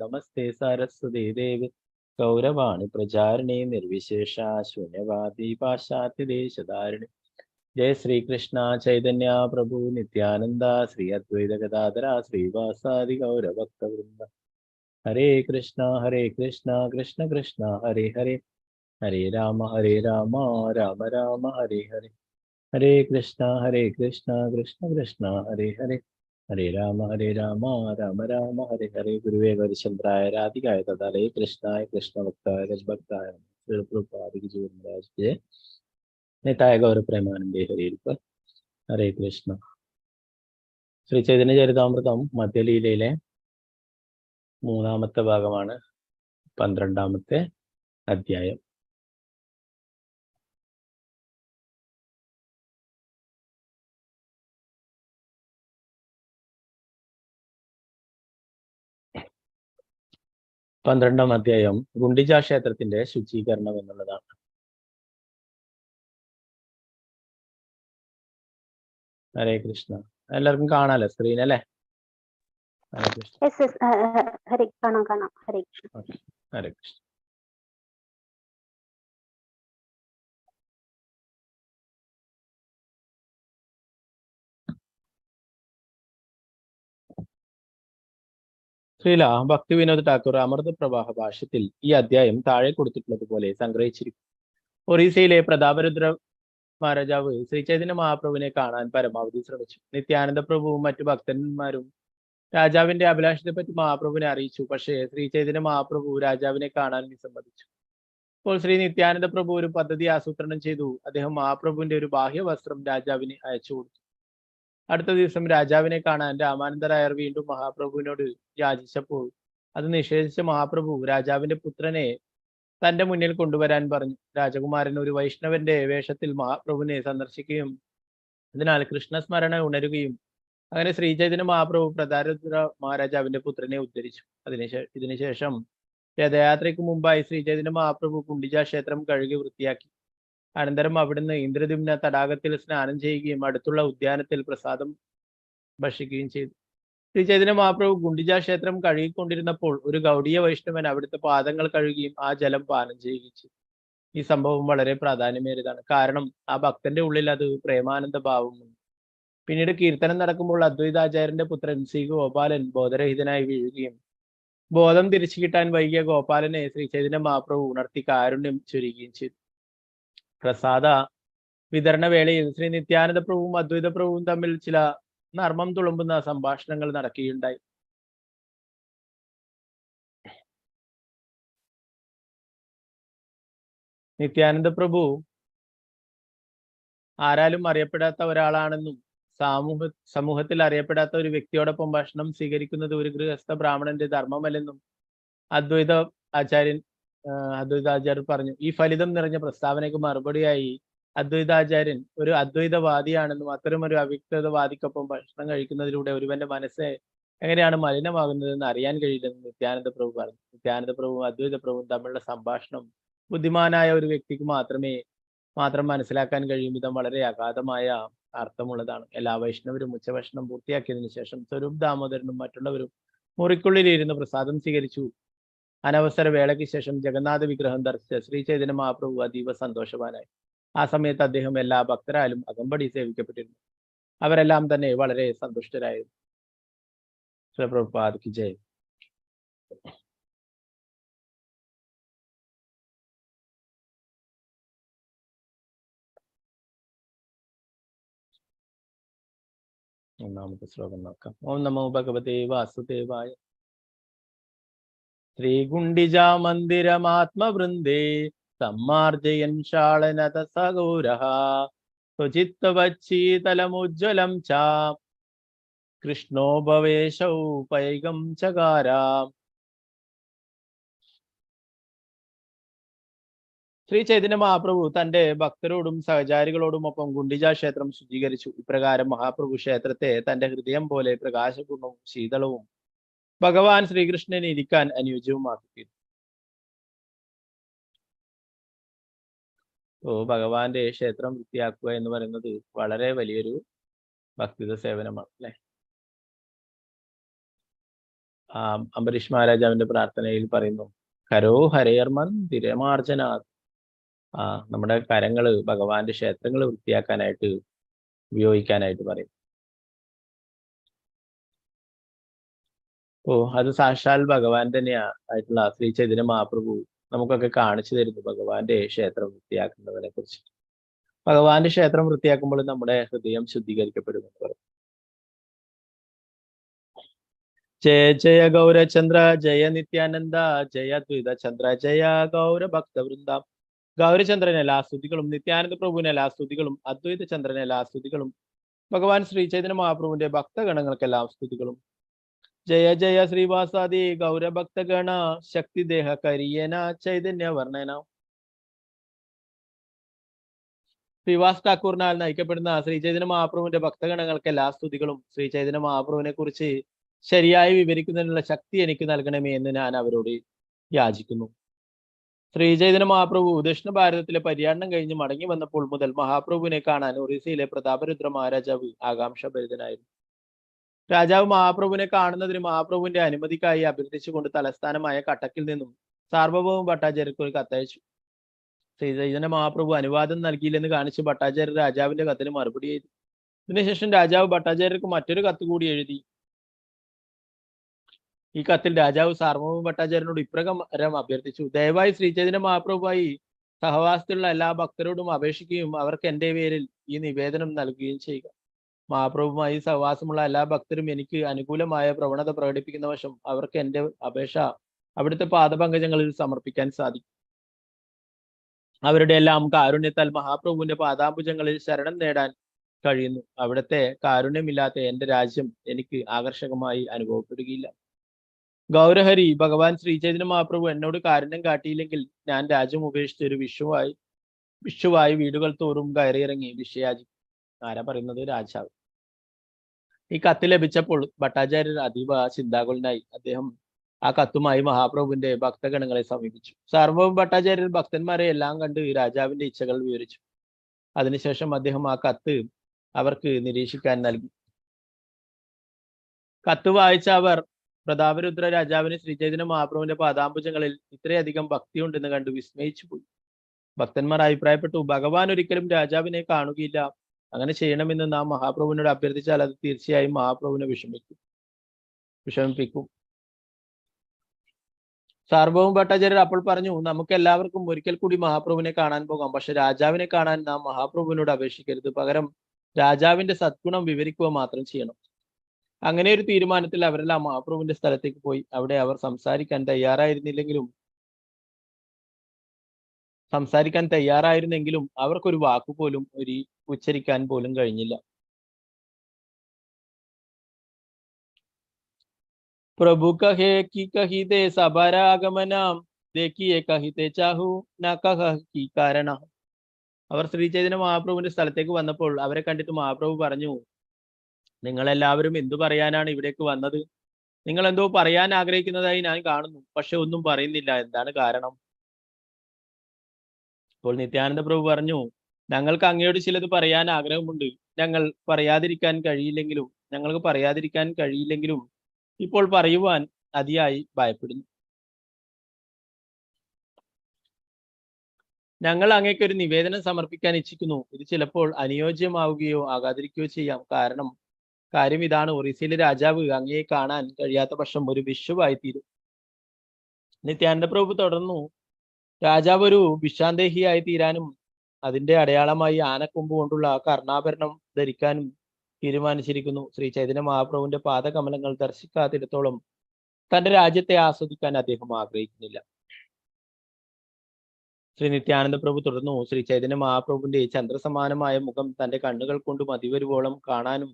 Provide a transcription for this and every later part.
നമസ്തേ സരസ്വതി ദേവി ഗൗരവാണി പ്രചാരിണി നിർവിശേഷ ശൂന്യവാദി പാശ്ചാത്യദേശധാരിണി. ജയ ശ്രീകൃഷ്ണ ചൈതന്യ പ്രഭു നിത്യാനന്ദ ശ്രീ അദ്വൈത ഗദാധര ശ്രീവാസാദി ഗൗരഭക്തവൃന്ദ. ഹരേ കൃഷ്ണ കൃഷ്ണ കൃഷ്ണ ഹരേ ഹരേ, ഹരേ രാമ രാമ രാമ ഹരേ ഹരേ. ഹരേ കൃഷ്ണ കൃഷ്ണ കൃഷ്ണ ഹരേ ഹരേ, ഹരേ രാമ രാമ രാമ ഹരേ ഹരേ. ഗുരുവേ ഗൗരിചന്ദ്രായ രാധികായ തഥാലേ കൃഷ്ണായ കൃഷ്ണഭക്തായ രജഭക്തായ നിതായ ഗൗര പ്രേമാനന്ദേ ഹരിയിരിപ്പ്. ഹരേ കൃഷ്ണ. ശ്രീ ചൈതന്യ ചരിതാമൃതം മധ്യലീലയിലെ 3-ാമത്തെ ഭാഗമാണ്, 12-ാമത്തെ അധ്യായം. പന്ത്രണ്ടാം അധ്യായം ഗുണ്ടിജ ക്ഷേത്രത്തിന്റെ ശുചീകരണം എന്നുള്ളതാണ്. ഹരേ കൃഷ്ണ. എല്ലാവർക്കും കാണാലോ സ്ക്രീൻ അല്ലേ? ഹരേ കൃഷ്ണ. ഹരേ കൃഷ്ണ. ഹരേ കൃഷ്ണ. ശ്രീല ഭക്തി വിനോദ് ഠാക്കൂർ അമൃത പ്രവാഹ ഭാഷ്യത്തിൽ ഈ അധ്യായം താഴെ കൊടുത്തിട്ടുള്ളത് പോലെ സംഗ്രഹിച്ചിരിക്കും. ഒറീസയിലെ പ്രതാപരുദ്ര മഹാരാജാവ് ശ്രീ ചൈതന്യ മഹാപ്രഭുവിനെ കാണാൻ പരമാവധി ശ്രമിച്ചു. നിത്യാനന്ദ പ്രഭുവും മറ്റു ഭക്തന്മാരും രാജാവിന്റെ അഭിലാഷത്തെ പറ്റി മഹാപ്രഭുവിനെ അറിയിച്ചു. പക്ഷേ ശ്രീ ചൈതന്യ മഹാപ്രഭു രാജാവിനെ കാണാൻ വിസമ്മതിച്ചു. അപ്പോൾ ശ്രീ നിത്യാനന്ദ പ്രഭു ഒരു പദ്ധതി ആസൂത്രണം ചെയ്തു. അദ്ദേഹം മഹാപ്രഭുവിന്റെ ഒരു ബാഹ്യ വസ്ത്രം രാജാവിന് അയച്ചു കൊടുത്തു. അടുത്ത ദിവസം രാജാവിനെ കാണാൻ രാമാനന്ദരായർ വീണ്ടും മഹാപ്രഭുവിനോട് യാചിച്ചപ്പോൾ അത് നിഷേധിച്ച മഹാപ്രഭു രാജാവിന്റെ പുത്രനെ തന്റെ മുന്നിൽ കൊണ്ടുവരാൻ പറഞ്ഞു. രാജകുമാരൻ ഒരു വൈഷ്ണവന്റെ വേഷത്തിൽ മഹാപ്രഭുവിനെ സന്ദർശിക്കുകയും അതിനാൽ കൃഷ്ണസ്മരണ ഉണരുകയും അങ്ങനെ ശ്രീ ചൈതന്യ മഹാപ്രഭു പ്രതാപരുദ്ര മഹാരാജാവിന്റെ പുത്രനെ ഉദ്ധരിച്ചു. ഇതിനുശേഷം രഥയാത്രയ്ക്ക് മുമ്പായി ശ്രീ ചൈതന്യ മഹാപ്രഭു ഗുണ്ടിജ ക്ഷേത്രം കഴുകി വൃത്തിയാക്കി. അനന്തരം അവിടുന്ന് ഇന്ദ്രദ്യുമ്ന തടാകത്തിൽ സ്നാനം ചെയ്യുകയും അടുത്തുള്ള ഉദ്യാനത്തിൽ പ്രസാദം ഭക്ഷിക്കുകയും ചെയ്തു. ശ്രീ ചൈതന്യ മഹാപ്രഭു ഗുണ്ടിജ ക്ഷേത്രം കഴുകിക്കൊണ്ടിരുന്നപ്പോൾ ഒരു ഗൗഡീയ വൈഷ്ണവൻ അവിടുത്തെ പാദങ്ങൾ കഴുകുകയും ആ ജലം പാനം ചെയ്യുകയും ചെയ്തു. ഈ സംഭവം വളരെ പ്രാധാന്യമേറിയതാണ്. കാരണം ആ ഭക്തന്റെ ഉള്ളിൽ അത് പ്രേമാനന്ദ ഭാവമുണ്ട്. പിന്നീട് കീർത്തനം നടക്കുമ്പോൾ അദ്വൈതാചാര്യന്റെ പുത്രൻ ശ്രീ ഗോപാലൻ ബോധരഹിതനായി വീഴുകയും ബോധം തിരിച്ചു കിട്ടാൻ വൈകിയ ഗോപാലനെ ശ്രീ ചൈതന്യ മഹാപ്രഭു ഉണർത്തി കാരുണ്യം ചൊരിയുകയും ചെയ്തു. പ്രസാദ വിതരണ വേളയിൽ ശ്രീ നിത്യാനന്ദ പ്രഭുവും അദ്വൈത പ്രഭുവും തമ്മിൽ ചില നർമ്മം തുളുമ്പുന്ന സംഭാഷണങ്ങൾ നടക്കുകയുണ്ടായി. നിത്യാനന്ദ പ്രഭു ആരാലും അറിയപ്പെടാത്ത ഒരാളാണെന്നും സമൂഹത്തിൽ അറിയപ്പെടാത്ത ഒരു വ്യക്തിയോടൊപ്പം ഭക്ഷണം സ്വീകരിക്കുന്നത് ഒരു ഗൃഹസ്ഥ ബ്രാഹ്മണന്റെ ധർമ്മമല്ലെന്നും അദ്വൈതാചാര്യർ പറഞ്ഞു. ഈ ഫലിതം നിറഞ്ഞ പ്രസ്താവനയ്ക്ക് മറുപടിയായി അദ്വൈതാചാര്യൻ ഒരു അദ്വൈതവാദിയാണെന്നും അത്തരം ഒരു അവ്യക്തവാദിക്കൊപ്പം ഭക്ഷണം കഴിക്കുന്നതിലൂടെ ഒരുവന്റെ മനസ്സ് എങ്ങനെയാണ് മലിനമാകുന്നതെന്ന് അറിയാൻ കഴിയില്ലെന്ന് നിത്യാനന്ദ പ്രഭു പറഞ്ഞു. നിത്യാനന്ദ പ്രഭുവും അദ്വൈത പ്രഭുവും തമ്മിലുള്ള സംഭാഷണം ബുദ്ധിമാനായ ഒരു വ്യക്തിക്ക് മാത്രം മനസ്സിലാക്കാൻ കഴിയും വിധം വളരെ അഗാധമായ അർത്ഥമുള്ളതാണ്. എല്ലാ വൈഷ്ണവരും ഉച്ചഭക്ഷണം പൂർത്തിയാക്കിയതിനു ശേഷം സ്വരൂപ് ദാമോദരനും മറ്റുള്ളവരും മുറിക്കുള്ളിലിരുന്ന് പ്രസാദം സ്വീകരിച്ചു. അനവസര വേളയ്ക്ക് ശേഷം ജഗന്നാഥ വിഗ്രഹം ദർശിച്ച ശ്രീ ചൈതന്യ മഹാപ്രഭു അതീവ സന്തോഷവാനായി. ആ സമയത്ത് അദ്ദേഹം എല്ലാ ഭക്തരാലും അകമ്പടി സേവിക്കപ്പെട്ടിരുന്നു. അവരെല്ലാം തന്നെ വളരെ സന്തുഷ്ടരായിരുന്നു. പ്രഭുപാദ് കി ജയ്. ഒന്നാമത്തെ ശ്ലോകം നോക്കാം. ഓം നമോ ഭഗവതേ വാസുദേവായ. ശ്രീഗുണ്ടിജാ മന്ദിരമാത്മവൃന്ദേ സമ്മാർജയൻ ശാളനത സഗൗരഃ സ്വചിത്തവച്ചീതലമുജ്ജ്വലം ച കൃഷ്ണോപവേശൗ പൈകം ചകാര. ശ്രീ ചൈതന്യ മഹാപ്രഭു തന്റെ ഭക്തരോടും സഹചാരികളോടുമൊപ്പം ഗുണ്ടിജ ക്ഷേത്രം ശുചീകരിച്ചു. ഇപ്രകാരം മഹാപ്രഭു ക്ഷേത്രത്തെ തന്റെ ഹൃദയം പോലെ പ്രകാശപൂർണവും ശീതളവും ഭഗവാൻ ശ്രീകൃഷ്ണന് ഇരിക്കാൻ അനുയോജ്യവുമാക്കി. ഭഗവാന്റെ ക്ഷേത്രം വൃത്തിയാക്കുക എന്ന് പറയുന്നത് വളരെ വലിയൊരു ഭക്തിത സേവനമാണ് അല്ലെ. അംബരീഷ് മഹാരാജാവിന്റെ പ്രാർത്ഥനയിൽ പറയുന്നു, കരോ ഹരേർമൻ തിരമാർജനാഥ്. നമ്മുടെ കരങ്ങള് ഭഗവാന്റെ ക്ഷേത്രങ്ങൾ വൃത്തിയാക്കാനായിട്ട് ഉപയോഗിക്കാനായിട്ട് പറയും. അത് സാക്ഷാൽ ഭഗവാൻ തന്നെയാ ആയിട്ടുള്ള ശ്രീ ചൈതന്യ മഹാപ്രഭു നമുക്കൊക്കെ കാണിച്ചു തരുന്നു ഭഗവാന്റെ ക്ഷേത്രം വൃത്തിയാക്കുന്നതിനെ കുറിച്ച്. ഭഗവാന്റെ ക്ഷേത്രം വൃത്തിയാക്കുമ്പോൾ നമ്മുടെ ഹൃദയം ശുദ്ധീകരിക്കപ്പെടുമെന്ന് പറയും. ജയ ജയ ഗൗരചന്ദ്ര ജയ നിത്യാനന്ദ ജയ ദ്വൈത ചന്ദ്ര ജയ ഗൗര ഭക്തവൃന്ദ. ഗൗരചന്ദ്രന് എല്ലാ സ്തുതികളും, നിത്യാനന്ദ പ്രഭുവിന് എല്ലാ സ്തുതികളും, അദ്വൈത ചന്ദ്രന് എല്ലാ സ്തുതികളും, ഭഗവാൻ ശ്രീ ചൈതന്യ മഹാപ്രഭുവിന്റെ ഭക്തഗണങ്ങൾക്കെല്ലാം സ്തുതികളും. ജയ ജയ ശ്രീവാസാദി ഗൗരഭക്തഗണ ശക്തിദേഹ കരിയന ചൈതന്യ വർണ്ണന. ശ്രീവാസ് ഠാക്കൂറിനാൽ നയിക്കപ്പെടുന്ന ശ്രീ ചൈതന്യ മഹാപ്രഭുവിന്റെ ഭക്തഗണങ്ങൾക്ക് എല്ലാ സ്തുതികളും. ശ്രീ ചൈതന്യ മഹാപ്രഭുവിനെ കുറിച്ച് ശരിയായി വിവരിക്കുന്നതിനുള്ള ശക്തി എനിക്ക് നൽകണമേ എന്ന് ഞാൻ അവരോട് യാചിക്കുന്നു. ശ്രീ ചൈതന്യ മഹാപ്രഭു ദക്ഷിണ ഭാരതത്തിലെ പര്യടനം കഴിഞ്ഞ് മടങ്ങി വന്നപ്പോൾ മുതൽ മഹാപ്രഭുവിനെ കാണാൻ ഒറീസയിലെ പ്രതാപരുദ്ര മഹാരാജാവ് ആകാംക്ഷഭരിതനായിരുന്നു. രാജാവ് മഹാപ്രഭുവിനെ കാണുന്നതിന് മഹാപ്രഭുവിന്റെ അനുമതിക്കായി അഭ്യർത്ഥിച്ചുകൊണ്ട് തലസ്ഥാനമായ കട്ടക്കിൽ നിന്നും സാർവഭൗമ ഭട്ടാചാര്യർക്ക് ഒരു കത്തയച്ചു. ശ്രീ ചൈതന്യ മഹാപ്രഭു അനുവാദം നൽകിയില്ലെന്ന് കാണിച്ച് ഭട്ടാചാര്യർ രാജാവിന്റെ കത്തിന് മറുപടി എഴുതി. ഇതിനുശേഷം രാജാവ് ഭട്ടാചാര്യർക്ക് മറ്റൊരു കത്ത് കൂടി എഴുതി. ഈ കത്തിൽ രാജാവ് സാർവഭൗമ ഭട്ടാചാര്യനോട് ഇപ്രകാരം അഭ്യർത്ഥിച്ചു, ദയവായി ശ്രീ ചൈതന്യ മഹാപ്രഭുവായി സഹവാസത്തിലുള്ള എല്ലാ ഭക്തരോടും അപേക്ഷിക്കുകയും അവർക്ക് എന്റെ പേരിൽ ഈ നിവേദനം നൽകുകയും ചെയ്യുക. മഹാപ്രഭുവുമായി സഹവാസമുള്ള എല്ലാ ഭക്തരും എനിക്ക് അനുകൂലമായ പ്രവണത പ്രകടിപ്പിക്കുന്ന വശം അവർക്ക് എന്റെ അപേക്ഷ അവിടുത്തെ പാദപങ്കജങ്ങളിൽ സമർപ്പിക്കാൻ സാധിക്കും. അവരുടെ എല്ലാം കാരുണ്യത്താൽ മഹാപ്രഭുവിന്റെ പാദാംബുജങ്ങളിൽ ശരണം നേടാൻ കഴിയുന്നു. അവിടുത്തെ കാരുണ്യമില്ലാത്ത എന്റെ രാജ്യം എനിക്ക് ആകർഷകമായി അനുഭവപ്പെടുകയില്ല. ഗൗരഹരി ഭഗവാൻ ശ്രീ ചൈതന്യ മഹാപ്രഭു എന്നോട് കാരുണ്യം കാട്ടിയില്ലെങ്കിൽ ഞാൻ രാജ്യം ഉപേക്ഷിച്ച് ഒരു വിഷുവായി വീടുകൾ തോറും കയറിയിറങ്ങി വിഷയാചിക്കും. ആരാ പറയുന്നത്? രാജാവ്. ഈ കത്ത് ലഭിച്ചപ്പോൾ ഭട്ടാചാര്യർ അതീവ ചിന്താകുലനായി. അദ്ദേഹം ആ കത്തുമായി മഹാപ്രഭുവിന്റെ ഭക്തഗണങ്ങളെ സമീപിച്ചു. സാർവഭൗമ ഭട്ടാചാര്യർ ഭക്തന്മാരെ എല്ലാം കണ്ട് രാജാവിന്റെ ഇച്ഛകൾ വിവരിച്ചു. അതിനുശേഷം അദ്ദേഹം ആ കത്ത് അവർക്ക് നിരീക്ഷിക്കാൻ നൽകി. കത്ത് വായിച്ച അവർ പ്രതാപരുദ്ര രാജാവിന് ശ്രീ ചൈതന്യ മഹാപ്രഭുവിന്റെ പാദാംബുജങ്ങളിൽ ഇത്രയധികം ഭക്തിയുണ്ടെന്ന് കണ്ട് വിസ്മയിച്ചു പോയി. ഭക്തന്മാർ അഭിപ്രായപ്പെട്ടു, ഭഗവാൻ ഒരിക്കലും രാജാവിനെ കാണുകയില്ല. അങ്ങനെ ചെയ്യണമെന്ന് നാം മഹാപ്രഭുവിനോട് അഭ്യർത്ഥിച്ചാൽ അത് തീർച്ചയായും മഹാപ്രഭുവിനെ വിഷമിപ്പിക്കും. സാർവഭൗമ ഭട്ടാചാര്യർ അപ്പോൾ പറഞ്ഞു, നമുക്ക് എല്ലാവർക്കും ഒരിക്കൽ കൂടി മഹാപ്രഭുവിനെ കാണാൻ പോകാം. പക്ഷെ രാജാവിനെ കാണാൻ നാം മഹാപ്രഭുവിനോട് അപേക്ഷിക്കരുത്. പകരം രാജാവിന്റെ സദ്ഗുണം വിവരിക്കുക മാത്രം ചെയ്യണം. അങ്ങനെ ഒരു തീരുമാനത്തിൽ അവരെല്ലാം മഹാപ്രഭുവിന്റെ സ്ഥലത്തേക്ക് പോയി. അവിടെ അവർ സംസാരിക്കാൻ തയ്യാറായിരുന്നെങ്കിലും അവർക്കൊരു വാക്കുപോലും ഉച്ചരിക്കാൻ പോലും കഴിഞ്ഞില്ല. പ്രഭു കഹേ കി കഹിതേ സബരാഗമനാം ദേക്കിയേ കഹിതേ ചാഹു ന കഹ കി കാരണ. അവർ ശ്രീ ചൈതന്യ മഹാപ്രഭുവിന്റെ സ്ഥലത്തേക്ക് വന്നപ്പോൾ അവരെ കണ്ടിട്ട് മഹാപ്രഭു പറഞ്ഞു, നിങ്ങളെല്ലാവരും എന്തു പറയാനാണ് ഇവിടേക്ക് വന്നത്? നിങ്ങൾ എന്തോ പറയാൻ ആഗ്രഹിക്കുന്നതായി ഞാൻ കാണുന്നു, പക്ഷെ ഒന്നും പറയുന്നില്ല. എന്താണ് കാരണം? അപ്പോൾ നിത്യാനന്ദ പ്രഭു പറഞ്ഞു, ഞങ്ങൾക്ക് അങ്ങയോട് ചിലത് പറയാൻ ആഗ്രഹമുണ്ട്. ഞങ്ങൾക്ക് പറയാതിരിക്കാൻ കഴിയില്ലെങ്കിലും ഇപ്പോൾ പറയുവാൻ അതിയായി ഭയപ്പെടുന്നു. ഞങ്ങൾ അങ്ങേക്ക് ഒരു നിവേദനം സമർപ്പിക്കാൻ ഇച്ഛിക്കുന്നു. ഇത് ചിലപ്പോൾ അനുയോജ്യമാവുകയോ ആകാതിരിക്കുകയോ ചെയ്യാം. കാര്യം ഇതാണ്, ഒറീസയിലെ രാജാവ് അങ്ങയെ കാണാൻ കഴിയാത്ത പക്ഷം ഒരു വിഷുവായിത്തീരും. നിത്യാനന്ദ പ്രഭു തുടർന്നു, രാജാവ് ഒരു ഭിക്ഷാന്തേഹിയായി തീരാനും അതിന്റെ അടയാളമായി ആനക്കൊമ്പ് കൊണ്ടുള്ള കർണാഭരണം ധരിക്കാനും തീരുമാനിച്ചിരിക്കുന്നു. ശ്രീ ചൈതന്യ മഹാപ്രഭുവിന്റെ പാദകമലങ്ങൾ ദർശിക്കാത്തിടത്തോളം തന്റെ രാജ്യത്തെ ആസ്വദിക്കാൻ അദ്ദേഹം ആഗ്രഹിക്കുന്നില്ല. ശ്രീ നിത്യാനന്ദ പ്രഭു തുടർന്നു, ശ്രീ ചൈതന്യ മഹാപ്രഭുവിന്റെ ചന്ദ്രസമാനമായ മുഖം തന്റെ കണ്ണുകൾ കൊണ്ട് മതിവരുവോളം കാണാനും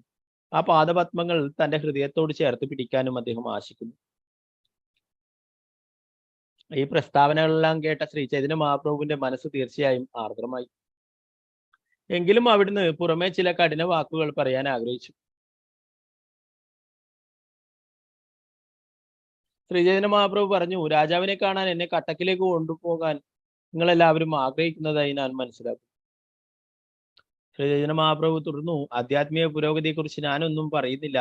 ആ പാദപത്മങ്ങൾ തന്റെ ഹൃദയത്തോട് ചേർത്ത് പിടിക്കാനും അദ്ദേഹം ആശിക്കുന്നു. ഈ പ്രസ്താവനകളെല്ലാം കേട്ട ശ്രീ ചൈതന്യ മഹാപ്രഭുവിന്റെ മനസ്സ് തീർച്ചയായും ആർദ്രമായി. എങ്കിലും അവിടുന്ന് പുറമെ ചില കഠിന വാക്കുകൾ പറയാൻ ആഗ്രഹിച്ചു. ശ്രീ ചൈതന്യ മഹാപ്രഭു പറഞ്ഞു, രാജാവിനെ കാണാൻ എന്നെ കട്ടക്കിലേക്ക് കൊണ്ടുപോകാൻ നിങ്ങളെല്ലാവരും ആഗ്രഹിക്കുന്നതായി ഞാൻ മനസ്സിലാക്കും. ശ്രീ ചൈതന്യ മഹാപ്രഭു തുടർന്നു, ആധ്യാത്മിക പുരോഗതിയെക്കുറിച്ച് ഞാനൊന്നും പറയുന്നില്ല.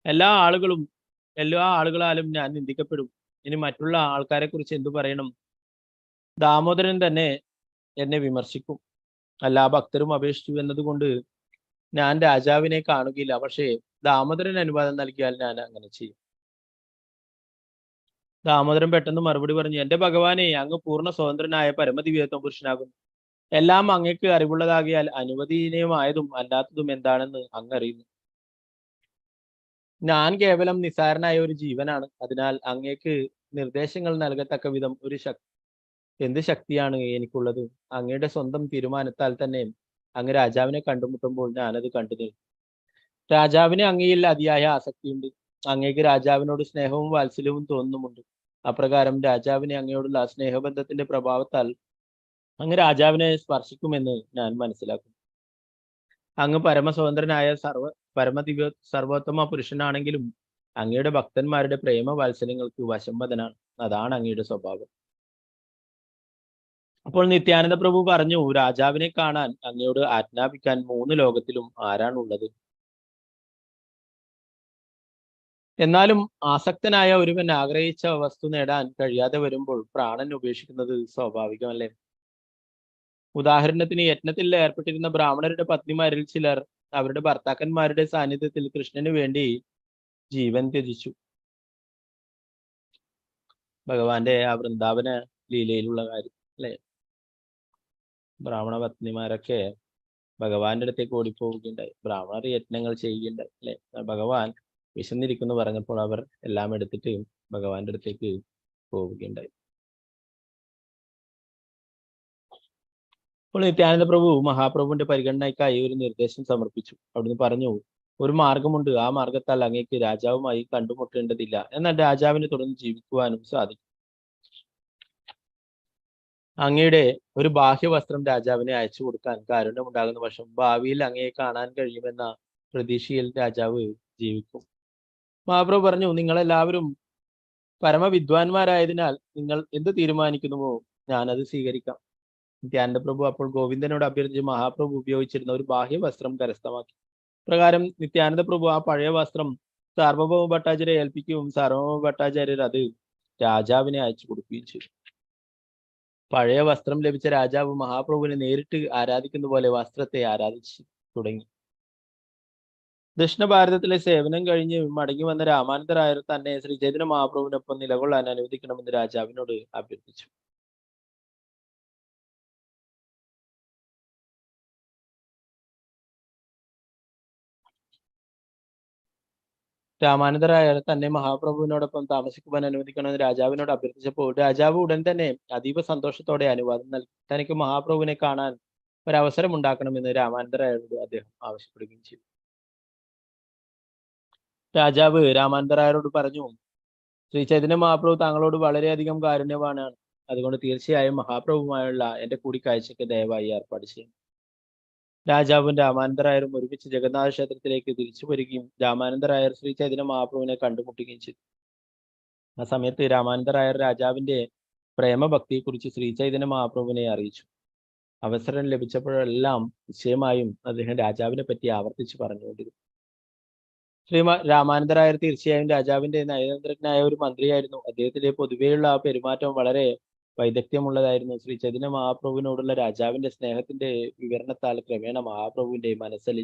എല്ലാ ആളുകളും എല്ലാ ആളുകളാലും ഞാൻ നിന്ദിക്കപ്പെടും. ഇനി മറ്റുള്ള ആൾക്കാരെ കുറിച്ച് എന്തു പറയണം? ദാമോദരൻ തന്നെ എന്നെ വിമർശിക്കും. എല്ലാ ഭക്തരും അപേക്ഷിച്ചു എന്നതുകൊണ്ട് ഞാൻ രാജാവിനെ കാണുകയില്ല. പക്ഷേ ദാമോദരൻ അനുവാദം നൽകിയാൽ ഞാൻ അങ്ങനെ ചെയ്യും. ദാമോദരൻ പെട്ടെന്ന് മറുപടി പറഞ്ഞു, എന്റെ ഭഗവാനെ, അങ്ങ് പൂർണ്ണ സ്വതന്ത്രനായ പരമദിവ്യത്വ പുരുഷനാകുന്നു. എല്ലാം അങ്ങേക്ക് അറിവുള്ളതാകിയാൽ അനുവദനീയമായതും അല്ലാത്തതും എന്താണെന്ന് അങ്ങ് അറിയുന്നു. ഞാൻ കേവലം നിസ്സാരനായ ഒരു ജീവനാണ്. അതിനാൽ അങ്ങേക്ക് നിർദ്ദേശങ്ങൾ നൽകത്തക്ക വിധം എന്ത് ശക്തിയാണ് എനിക്കുള്ളത്? അങ്ങയുടെ സ്വന്തം തീരുമാനത്താൽ തന്നെ അങ്ങ് രാജാവിനെ കണ്ടുമുട്ടുമ്പോൾ ഞാനത് കണ്ടു നിൽക്കും. രാജാവിന് അങ്ങയിൽ അതിയായ ആസക്തിയുണ്ട്. അങ്ങേക്ക് രാജാവിനോട് സ്നേഹവും വാത്സല്യവും തോന്നുന്നുമുണ്ട്. അപ്രകാരം രാജാവിനെ അങ്ങയോടുള്ള സ്നേഹബന്ധത്തിന്റെ പ്രഭാവത്താൽ അങ്ങ് രാജാവിനെ സ്പർശിക്കുമെന്ന് ഞാൻ മനസ്സിലാക്കുന്നു. അങ്ങ് പരമസ്വതന്ത്രനായ സർവോത്തമ പുരുഷനാണെങ്കിലും അങ്ങയുടെ ഭക്തന്മാരുടെ പ്രേമ വാത്സല്യങ്ങൾക്ക് വശംവദനാണ്. അതാണ് അങ്ങയുടെ സ്വഭാവം. അപ്പോൾ നിത്യാനന്ദ പ്രഭു പറഞ്ഞു, രാജാവിനെ കാണാൻ അങ്ങയോട് ആജ്ഞാപിക്കാൻ 3 ലോകത്തിലും ആരാണുള്ളത്? എന്നാലും ആസക്തനായ ഒരുവൻ ആഗ്രഹിച്ച വസ്തു നേടാൻ കഴിയാതെ വരുമ്പോൾ പ്രാണൻ ഉപേക്ഷിക്കുന്നത് സ്വാഭാവികമല്ലേ? ഉദാഹരണത്തിന്, യജ്ഞത്തിൽ ഏർപ്പെട്ടിരുന്ന ബ്രാഹ്മണരുടെ പത്നിമാരിൽ ചിലർ അവരുടെ ഭർത്താക്കന്മാരുടെ സാന്നിധ്യത്തിൽ കൃഷ്ണന് വേണ്ടി ജീവൻ ത്യജിച്ചു. ഭഗവാന്റെ ആ വൃന്ദാവന ലീലയിലുള്ള കാര്യം അല്ലെ? ബ്രാഹ്മണ പത്നിമാരൊക്കെ ഭഗവാന്റെ അടുത്തേക്ക് ഓടിപ്പോവുകയുണ്ടായി. ബ്രാഹ്മണർ യജ്ഞങ്ങൾ ചെയ്യുകയുണ്ടായി അല്ലെ? ഭഗവാൻ വിശന്നിരിക്കുന്നു പറഞ്ഞപ്പോൾ അവർ എല്ലാം എടുത്തിട്ട് ഭഗവാന്റെ അടുത്തേക്ക് പോവുകയുണ്ടായി. അപ്പോൾ നിത്യാനന്ദ പ്രഭു മഹാപ്രഭുവിന്റെ പരിഗണനയ്ക്കായി ഒരു നിർദ്ദേശം സമർപ്പിച്ചു. അവിടുന്ന് പറഞ്ഞു, ഒരു മാർഗമുണ്ട്. ആ മാർഗത്താൽ അങ്ങേക്ക് രാജാവുമായി കണ്ടുമുട്ടേണ്ടതില്ല. എന്നാൽ രാജാവിന് തുടർന്ന് ജീവിക്കുവാനും സാധിക്കും. അങ്ങയുടെ ഒരു ബാഹ്യവസ്ത്രം രാജാവിനെ അയച്ചു കൊടുക്കാൻ കാരുണ്യമുണ്ടാകുന്ന പക്ഷം ഭാവിയിൽ അങ്ങയെ കാണാൻ കഴിയുമെന്ന പ്രതീക്ഷയിൽ രാജാവ് ജീവിക്കും. മഹാപ്രഭു പറഞ്ഞു, നിങ്ങളെല്ലാവരും പരമവിദ്വാൻമാരായതിനാൽ നിങ്ങൾ എന്ത് തീരുമാനിക്കുന്നുവോ ഞാനത് സ്വീകരിക്കാം. നിത്യാനന്ദ പ്രഭു അപ്പോൾ ഗോവിന്ദനോട് അഭ്യർത്ഥിച്ച് മഹാപ്രഭു ഉപയോഗിച്ചിരുന്ന ഒരു ബാഹ്യവസ്ത്രം കരസ്ഥമാക്കി. പ്രകാരം നിത്യാനന്ദ പ്രഭു ആ പഴയ വസ്ത്രം സാർവഭൗമ ഭട്ടാചാര്യ ഏൽപ്പിക്കുകയും സാർവഭൗമ ഭട്ടാചാര്യർ അത് രാജാവിനെ അയച്ചു കൊടുക്കുകയും ചെയ്തു. പഴയ വസ്ത്രം ലഭിച്ച രാജാവ് മഹാപ്രഭുവിനെ നേരിട്ട് ആരാധിക്കുന്ന പോലെ വസ്ത്രത്തെ ആരാധിച്ചു തുടങ്ങി. ദക്ഷിണ ഭാരതത്തിലെ സേവനം കഴിഞ്ഞ് മടങ്ങി വന്ന രാമാനന്ദരായർ തന്നെ ശ്രീ ചൈതന്യ മഹാപ്രഭുവിനൊപ്പം നിലകൊള്ളാൻ അനുവദിക്കണമെന്ന് രാജാവിനോട് അഭ്യർത്ഥിച്ചു. രാമാനന്ദരായർ തന്നെ മഹാപ്രഭുവിനോടൊപ്പം താമസിക്കുവാൻ അനുവദിക്കണമെന്ന് രാജാവിനോട് അഭ്യർത്ഥിച്ചപ്പോൾ രാജാവ് ഉടൻ തന്നെ അതീവ സന്തോഷത്തോടെ അനുവാദം നൽകി. തനിക്ക് മഹാപ്രഭുവിനെ കാണാൻ ഒരവസരം ഉണ്ടാക്കണമെന്ന് രാമാനന്ദരായരോട് അദ്ദേഹം ആവശ്യപ്പെടുകയും ചെയ്തു. രാജാവ് രാമാനന്ദരായരോട് പറഞ്ഞു, ശ്രീ ചൈതന്യ മഹാപ്രഭു താങ്കളോട് വളരെയധികം കാരുണ്യവാനാണ്. അതുകൊണ്ട് തീർച്ചയായും മഹാപ്രഭുവുമായുള്ള എന്റെ കൂടിക്കാഴ്ചയ്ക്ക് ദയവായി ഏർപ്പാട് ചെയ്യും. രാജാവും രാമാനന്ദരായരും ഒരുമിച്ച് ജഗന്നാഥ ക്ഷേത്രത്തിലേക്ക് തിരിച്ചു വരികയും രാമാനന്ദരായർ ശ്രീ ചൈതന്യ മഹാപ്രഭുവിനെ കണ്ടുമുട്ടുകയും ചെയ്തു. ആ സമയത്ത് രാമാനന്ദരായർ രാജാവിന്റെ പ്രേമഭക്തിയെക്കുറിച്ച് ശ്രീ ചൈതന്യ മഹാപ്രഭുവിനെ അറിയിച്ചു. അവസരം ലഭിച്ചപ്പോഴെല്ലാം നിശ്ചയമായും അദ്ദേഹം രാജാവിനെ പറ്റി ആവർത്തിച്ച് പറഞ്ഞുകൊണ്ടിരുന്നു. രാമാനന്ദരായർ തീർച്ചയായും രാജാവിന്റെ നയതന്ത്രജ്ഞനായ ഒരു മന്ത്രിയായിരുന്നു. അദ്ദേഹത്തിന്റെ പൊതുവെയുള്ള ആ പെരുമാറ്റം വളരെ വൈദഗ്ധ്യമുള്ളതായിരുന്നു. ശ്രീ ചൈതന്യ മഹാപ്രഭുവിനോടുള്ള രാജാവിന്റെ സ്നേഹത്തിന്റെ വിവരണത്താൽ ക്രമേണ മഹാപ്രഭുവിന്റെ മനസ്സിൽ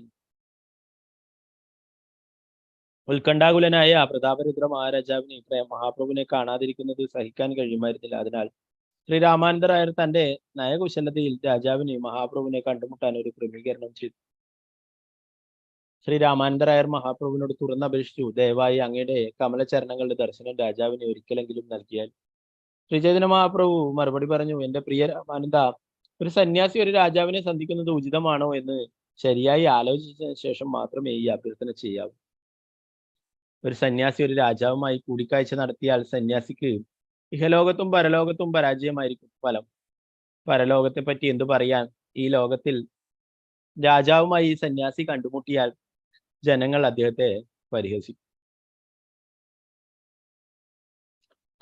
ഉത്കണ്ഠാകുലനായ പ്രതാപരുദ്ര മഹാരാജാവിന് മഹാപ്രഭുവിനെ കാണാതിരിക്കുന്നത് സഹിക്കാൻ കഴിയുമായിരുന്നില്ല. അതിനാൽ ശ്രീ രാമാനന്ദരായർ തന്റെ നയകുശലതയിൽ രാജാവിന് മഹാപ്രഭുവിനെ കണ്ടുമുട്ടാൻ ഒരു ക്രമീകരണം ചെയ്തു. ശ്രീ രാമാനന്ദരായർ മഹാപ്രഭുവിനോട് തുറന്നപേക്ഷിച്ചു, ദയവായി അങ്ങയുടെ കമലചരണങ്ങളുടെ ദർശനം രാജാവിനെ ഒരിക്കലെങ്കിലും നൽകിയാൽ. ശ്രീ ചൈതന്യ മഹാപ്രഭു മറുപടി പറഞ്ഞു, എന്റെ പ്രിയ രാമാനന്ദ, ഒരു സന്യാസി ഒരു രാജാവിനെ സന്ധിക്കുന്നത് ഉചിതമാണോ എന്ന് ശരിയായി ആലോചിച്ച ശേഷം മാത്രമേ ഈ അഭ്യർത്ഥന ചെയ്യാവൂ. ഒരു സന്യാസി ഒരു രാജാവുമായി കൂടിക്കാഴ്ച നടത്തിയാൽ സന്യാസിക്ക് ഇഹലോകത്തും പരലോകത്തും പരാജയമായിരിക്കും ഫലം. പരലോകത്തെ പറ്റി എന്തു പറയാൻ? ഈ ലോകത്തിൽ രാജാവുമായി ഈ സന്യാസി കണ്ടുമുട്ടിയാൽ ജനങ്ങൾ അദ്ദേഹത്തെ പരിഹസിക്കും.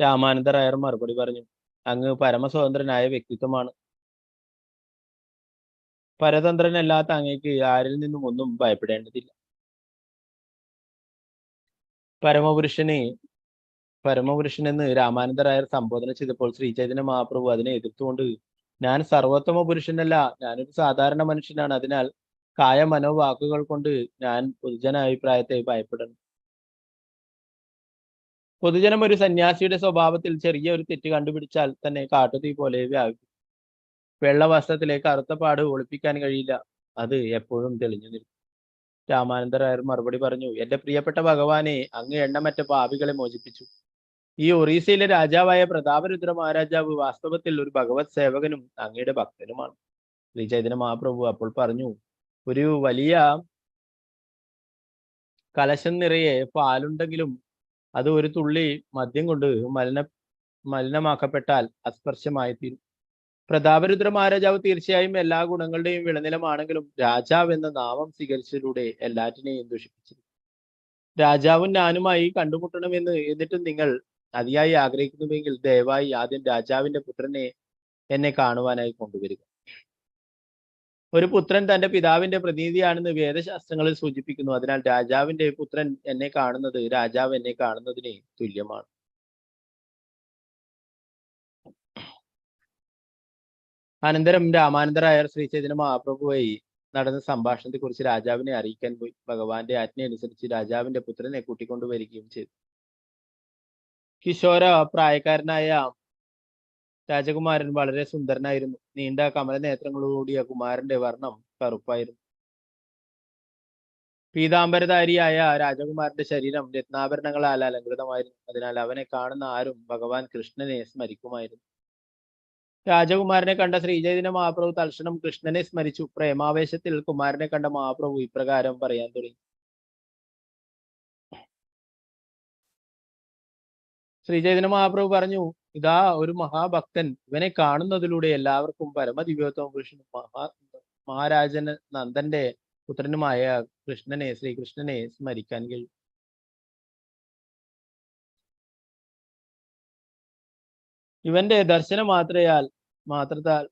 രാമാനന്ദരായർ മറുപടി പറഞ്ഞു, അങ്ങ് പരമസ്വതന്ത്രനായ വ്യക്തിത്വമാണ്. പരതന്ത്രനല്ലാത്ത അങ്ങേക്ക് ആരിൽ നിന്നും ഒന്നും ഭയപ്പെടേണ്ടതില്ല. പരമപുരുഷനെന്ന് രാമാനന്ദരായർ സംബോധന ചെയ്തപ്പോൾ ശ്രീചൈതന്യ മഹാപ്രഭു അതിനെ എതിർത്തുകൊണ്ട്, ഞാൻ സർവോത്തമ പുരുഷനല്ല, ഞാനൊരു സാധാരണ മനുഷ്യനാണ്. അതിനാൽ കായ മനോവാക്കുകൾ കൊണ്ട് ഞാൻ പൊതുജന അഭിപ്രായത്തെ ഭയപ്പെടണം. പൊതുജനം ഒരു സന്യാസിയുടെ സ്വഭാവത്തിൽ ചെറിയ ഒരു തെറ്റ് കണ്ടുപിടിച്ചാൽ തന്നെ കാട്ടുതീ പോലെ വ്യാപിക്കും. വെള്ള വസ്ത്രത്തിലെ കറുത്ത പാട് ഒളിപ്പിക്കാൻ കഴിയില്ല, അത് എപ്പോഴും തെളിഞ്ഞു നിൽക്കും. രാമാനന്ദരായർ മറുപടി പറഞ്ഞു, എന്റെ പ്രിയപ്പെട്ട ഭഗവാനെ, അങ്ങ് എണ്ണമറ്റ പാപികളെ മോചിപ്പിച്ചു. ഈ ഒറീസയിലെ രാജാവായ പ്രതാപരുദ്ര മഹാരാജാവ് വാസ്തവത്തിൽ ഒരു ഭഗവത് സേവകനും അങ്ങയുടെ ഭക്തനുമാണ്. ശ്രീ ചൈതന്യ മഹാപ്രഭു അപ്പോൾ പറഞ്ഞു, ഒരു വലിയ കലശം നിറയെ പാലുണ്ടെങ്കിലും അത് ഒരു തുള്ളി മദ്യം കൊണ്ട് മലിനമാക്കപ്പെട്ടാൽ അസ്പർശമായി തീരും. പ്രതാപരുദ്ര മഹാരാജാവ് തീർച്ചയായും എല്ലാ ഗുണങ്ങളുടെയും വിളനിലമാണെങ്കിലും രാജാവ് എന്ന നാമം സ്വീകരിച്ചതിലൂടെ എല്ലാറ്റിനെയും ദുഷിപ്പിച്ചിരുന്നു. രാജാവും ഞാനുമായി കണ്ടുമുട്ടണമെന്ന് എന്നിട്ടും നിങ്ങൾ അതിയായി ആഗ്രഹിക്കുന്നുവെങ്കിൽ ദയവായി ആദ്യം രാജാവിന്റെ പുത്രനെ എന്നെ കാണുവാനായി കൊണ്ടുവരിക. ഒരു പുത്രൻ തന്റെ പിതാവിന്റെ പ്രതിനിധിയാണെന്ന് വേദശാസ്ത്രങ്ങളിൽ സൂചിപ്പിക്കുന്നു. അതിനാൽ രാജാവിന്റെ പുത്രൻ എന്നെ കാണുന്നത് രാജാവ് എന്നെ കാണുന്നതിന് തുല്യമാണ്. അനന്തരം രാമാനന്ദരായർ ശ്രീ ചൈതന്യ മഹാപ്രഭുവായി നടന്ന സംഭാഷണത്തെ കുറിച്ച് രാജാവിനെ അറിയിക്കാൻ പോയി. ഭഗവാന്റെ ആജ്ഞ അനുസരിച്ച് രാജാവിന്റെ പുത്രനെ കൂട്ടിക്കൊണ്ടുവരികയും ചെയ്തു. കിശോര പ്രായക്കാരനായ രാജകുമാരൻ വളരെ സുന്ദരനായിരുന്നു. നീണ്ട കമല നേത്രങ്ങളോടുകൂടിയ കുമാരന്റെ വർണ്ണം കറുപ്പായിരുന്നു. പീതാംബരധാരിയായ രാജകുമാരന്റെ ശരീരം രത്നാഭരണങ്ങളാൽ അലങ്കൃതമായിരുന്നു. അതിനാൽ അവനെ കാണുന്ന ആരും ഭഗവാൻ കൃഷ്ണനെ സ്മരിക്കുമായിരുന്നു. രാജകുമാരനെ കണ്ട ശ്രീചൈതന്യ മഹാപ്രഭു തൽക്ഷണം കൃഷ്ണനെ സ്മരിച്ചു. പ്രേമാവേശത്തിൽ കുമാരനെ കണ്ട മഹാപ്രഭു ഇപ്രകാരം പറയാൻ തുടങ്ങി. ശ്രീചൈതന്യ മഹാപ്രഭു പറഞ്ഞു, ഇതാ ഒരു മഹാഭക്തൻ, ഇവനെ കാണുന്നതിലൂടെ എല്ലാവർക്കും പരമദിവ്യോത്തമ പുരുഷനും മഹാരാജൻ നന്ദന്റെ പുത്രനുമായ ശ്രീകൃഷ്ണനെ സ്മരിക്കാൻ കഴിയും. ഇവന്റെ ദർശന മാത്രത്താൽ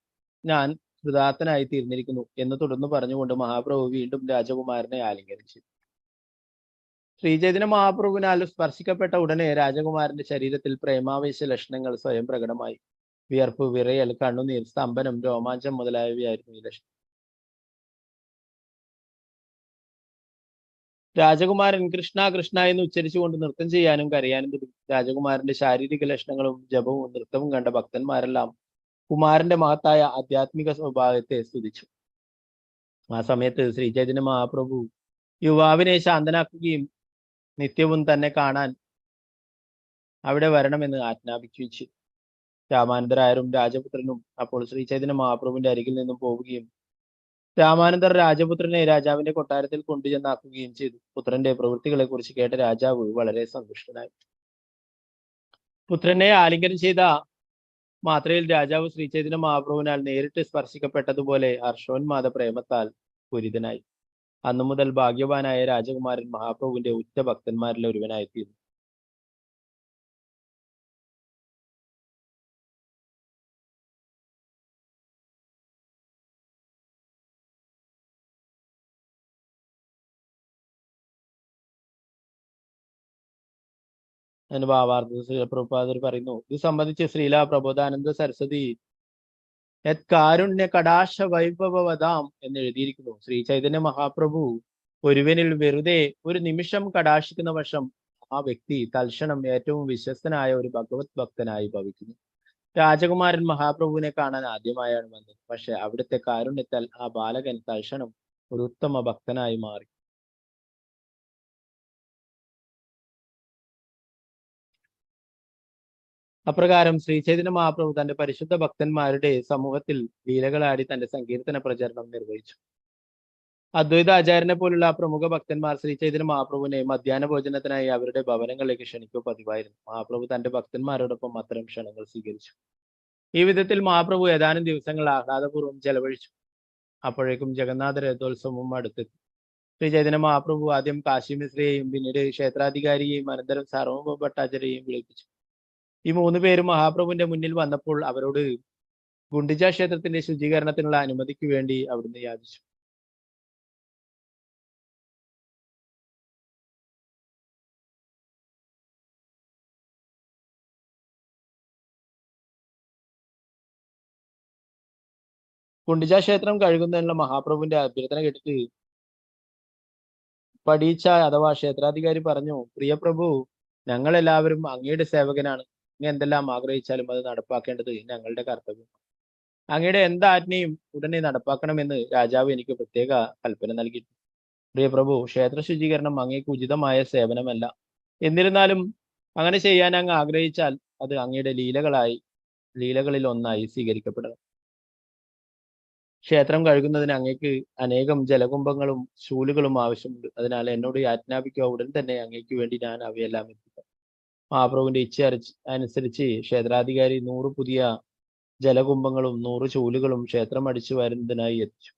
ഞാൻ കൃതാർത്ഥനായി തീർന്നിരിക്കുന്നു എന്ന് തുടർന്ന് പറഞ്ഞുകൊണ്ട് മഹാപ്രഭു വീണ്ടും രാജകുമാരനെ ആലിംഗനിച്ചു. ശ്രീചൈതന്യ മഹാപ്രഭുവിനാൽ സ്പർശിക്കപ്പെട്ട ഉടനെ രാജകുമാരന്റെ ശരീരത്തിൽ പ്രേമാവേശ ലക്ഷണങ്ങൾ സ്വയം പ്രകടമായി. വിയർപ്പ്, വിറയൽ, കണ്ണുനീർ, സ്തംഭനം, രോമാഞ്ചം മുതലായവയായിരുന്നു ഈ ലക്ഷണം. രാജകുമാരൻ കൃഷ്ണ കൃഷ്ണ എന്ന് ഉച്ചരിച്ചുകൊണ്ട് നൃത്തം ചെയ്യാനും കരയാനും തുടങ്ങി. രാജകുമാരന്റെ ശാരീരിക ലക്ഷണങ്ങളും ജപവും നൃത്തവും കണ്ട ഭക്തന്മാരെല്ലാം കുമാരന്റെ മഹത്തായ ആധ്യാത്മിക സ്വഭാവത്തെ സ്തുതിച്ചു. ആ സമയത്ത് ശ്രീചൈതന്യ മഹാപ്രഭു യുവാവിനെ ശാന്തനാക്കുകയും നിത്യവും തന്നെ കാണാൻ അവിടെ വരണമെന്ന് ആജ്ഞാപിക്കുകയും ചെയ്തു. രാമാനന്ദരായരും രാജപുത്രനും അപ്പോൾ ശ്രീചൈതന്യ മഹാപ്രഭുവിന്റെ അരികിൽ നിന്നും പോവുകയും രാമാനന്ദർ രാജപുത്രനെ രാജാവിന്റെ കൊട്ടാരത്തിൽ കൊണ്ടുചെന്നാക്കുകയും ചെയ്തു. പുത്രന്റെ പ്രവൃത്തികളെ കുറിച്ച് കേട്ട രാജാവ് വളരെ സന്തുഷ്ടനായി. പുത്രനെ ആലിംഗനം ചെയ്ത മാത്രയിൽ രാജാവ് ശ്രീചൈതന്യ മഹാപ്രഭുവിനാൽ നേരിട്ട് സ്പർശിക്കപ്പെട്ടതുപോലെ ഹർഷോന്മാദ പ്രേമത്താൽ പൂരിതനായി. അന്നു മുതൽ ഭാഗ്യവാനായ രാജകുമാരൻ മഹാപ്രഭുവിന്റെ ഉറ്റ ഭക്തന്മാരിൽ ഒരുവനായിത്തീർന്നു. അതിന് ഭാവാർത്ഥ പ്രഭുപാദർ പറയുന്നു, ഇത് സംബന്ധിച്ച് ശ്രീല പ്രബോധാനന്ദ സരസ്വതി കാരുണ്യ കടാശ വൈഭവവതാം എന്ന് എഴുതിയിരിക്കുന്നു. ശ്രീ ചൈതന്യ മഹാപ്രഭു ഒരുവനിൽ വെറുതെ ഒരു നിമിഷം കടാശിക്കുന്ന വശം ആ വ്യക്തി തൽക്ഷണം ഏറ്റവും വിശ്വസ്തനായ ഒരു ഭഗവത് ഭക്തനായി ഭവിക്കുന്നു. രാജകുമാരൻ മഹാപ്രഭുവിനെ കാണാൻ ആദ്യമായാണ് വന്നത്. പക്ഷെ അവിടുത്തെ കാരുണ്യത്താൽ ആ ബാലകൻ തൽക്ഷണം ഒരു ഉത്തമ ഭക്തനായി മാറി. അപ്രകാരം ശ്രീ ചൈതന്യ മഹാപ്രഭു തന്റെ പരിശുദ്ധ ഭക്തന്മാരുടെ സമൂഹത്തിൽ ലീലകളാടി തന്റെ സങ്കീർത്തന പ്രചരണം നിർവഹിച്ചു. അദ്വൈത ആചാര്യനെ പോലുള്ള പ്രമുഖ ഭക്തന്മാർ ശ്രീ ചൈതന്യ മഹാപ്രഭുവിനെ മധ്യാഹ്ന ഭോജനത്തിനായി അവരുടെ ഭവനങ്ങളിലേക്ക് ക്ഷണിക്കുക പതിവായിരുന്നു. മഹാപ്രഭു തന്റെ ഭക്തന്മാരോടൊപ്പം അത്തരം ക്ഷണങ്ങൾ സ്വീകരിച്ചു. ഈ വിധത്തിൽ മഹാപ്രഭു ഏതാനും ദിവസങ്ങൾ ആഹ്ലാദപൂർവ്വം ചെലവഴിച്ചു. അപ്പോഴേക്കും ജഗന്നാഥ രഥോത്സവവും അടുത്തെത്തി. ശ്രീ ചൈതന്യ മഹാപ്രഭു ആദ്യം കാശി മിശ്രയെയും പിന്നീട് ക്ഷേത്രാധികാരിയെയും അനന്തരം സാർവഭൗമ ഭട്ടാചാര്യയെയും വിളിപ്പിച്ചു. ഈ 3 പേരും മഹാപ്രഭുവിന്റെ മുന്നിൽ വന്നപ്പോൾ അവരോട് ഗുണ്ടിജ ക്ഷേത്രത്തിന്റെ ശുചീകരണത്തിനുള്ള അനുമതിക്ക് വേണ്ടി അവിടുന്ന് യാചിച്ചു. ഗുണ്ടിജ ക്ഷേത്രം കഴുകുന്നതിനുള്ള മഹാപ്രഭുവിന്റെ അഭ്യർത്ഥന കേട്ടിട്ട് പടീച്ച അഥവാ ക്ഷേത്രാധികാരി പറഞ്ഞു, പ്രിയപ്രഭു, ഞങ്ങൾ എല്ലാവരും അങ്ങയുടെ സേവകനാണ്. അങ്ങ് എന്തെല്ലാം ആഗ്രഹിച്ചാലും അത് നടപ്പാക്കേണ്ടത് ഞങ്ങളുടെ കർത്തവ്യം. അങ്ങയുടെ എന്താജ്ഞയും ഉടനെ നടപ്പാക്കണമെന്ന് രാജാവ് എനിക്ക് പ്രത്യേക കൽപ്പന നൽകി. പ്രിയപ്രഭു, ക്ഷേത്ര ശുചീകരണം അങ്ങേക്ക് ഉചിതമായ സേവനമല്ല. എന്നിരുന്നാലും അങ്ങനെ ചെയ്യാൻ അങ്ങ് ആഗ്രഹിച്ചാൽ അത് അങ്ങയുടെ ലീലകളിൽ ഒന്നായി സ്വീകരിക്കപ്പെടണം. ക്ഷേത്രം കഴുകുന്നതിന് അങ്ങേക്ക് അനേകം ജലകുംഭങ്ങളും ശൂലുകളും ആവശ്യമുണ്ട്. അതിനാൽ എന്നോട് ആജ്ഞാപിക്കുക, ഉടൻ തന്നെ അങ്ങേക്ക് വേണ്ടി ഞാൻ അവയെല്ലാം എത്തിക്കാം. മഹാപ്രഭുവിന്റെ ഇച്ഛ അനുസരിച്ച് ക്ഷേത്രാധികാരി 100 പുതിയ ജലകുംഭങ്ങളും 100 ചൂലുകളും ക്ഷേത്രം അടിച്ചു വരുന്നതിനായി എത്തിച്ചു.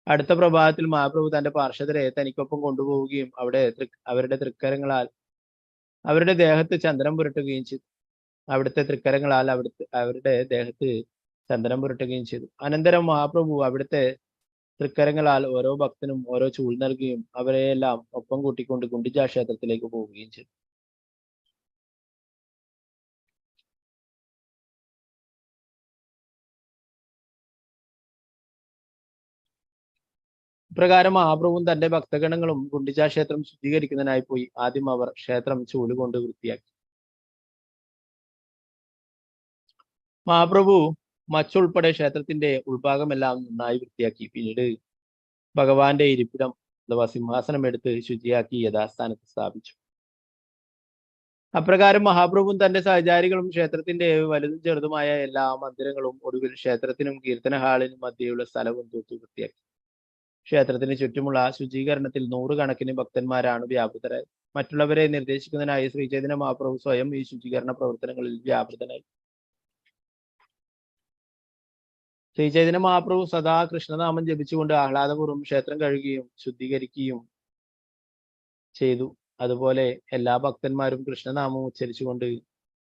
അടുത്ത പ്രഭാതത്തിൽ മഹാപ്രഭു തന്റെ പാർഷദരെ തനിക്കൊപ്പം കൊണ്ടുപോവുകയും അവരുടെ തൃക്കരങ്ങളാൽ അവരുടെ ദേഹത്ത് ചന്ദനം പുരട്ടുകയും ചെയ്തു. അവരുടെ ദേഹത്ത് ചന്ദനം പുരട്ടുകയും ചെയ്തു. അനന്തരം മഹാപ്രഭു അവിടുത്തെ തൃക്കരങ്ങളാൽ ഓരോ ഭക്തനും ഓരോ ചൂൾ നൽകുകയും അവരെയെല്ലാം ഒപ്പം കൂട്ടിക്കൊണ്ട് ഗുണ്ടിജ ക്ഷേത്രത്തിലേക്ക് പോവുകയും ചെയ്തു. ഇപ്രകാരം മഹാപ്രഭുവും തന്റെ ഭക്തഗണങ്ങളും ഗുണ്ടിജ ക്ഷേത്രം ശുദ്ധീകരിക്കുന്നതിനായി പോയി. ആദ്യം അവർ ക്ഷേത്രം ചൂലുകൊണ്ട് വൃത്തിയാക്കി. മഹാപ്രഭു മച്ചുൾപ്പെടെ ക്ഷേത്രത്തിന്റെ ഉൾഭാഗമെല്ലാം നന്നായി വൃത്തിയാക്കി. പിന്നീട് ഭഗവാന്റെ ഇരിപ്പിടം അഥവാ സിംഹാസനം എടുത്ത് ശുചിയാക്കി യഥാസ്ഥാനത്ത് സ്ഥാപിച്ചു. അപ്രകാരം മഹാപ്രഭുവും തന്റെ സഹചാരികളും ക്ഷേത്രത്തിന്റെ വലുതും ചെറുതുമായ എല്ലാ മന്ദിരങ്ങളും ഒടുവിൽ ക്ഷേത്രത്തിനും കീർത്തന ഹാളിനും മധ്യയുള്ള സ്ഥലവും തൂത്തു വൃത്തിയാക്കി. ക്ഷേത്രത്തിന് ചുറ്റുമുള്ള ശുചീകരണത്തിൽ 100 കണക്കിന് ഭക്തന്മാരാണ് വ്യാപൃതരായി. മറ്റുള്ളവരെ നിർദ്ദേശിക്കുന്നതിനായി ശ്രീചൈതന്യ മഹാപ്രഭു സ്വയം ഈ ശുചീകരണ പ്രവർത്തനങ്ങളിൽ വ്യാപൃതനായി. ശ്രീചൈതന്യ മഹാപ്രഭു സദാ കൃഷ്ണനാമം ജപിച്ചുകൊണ്ട് ആഹ്ലാദപൂർവ്വം ക്ഷേത്രം കഴുകുകയും ശുദ്ധീകരിക്കുകയും ചെയ്തു. അതുപോലെ എല്ലാ ഭക്തന്മാരും കൃഷ്ണനാമം ഉച്ചരിച്ചുകൊണ്ട്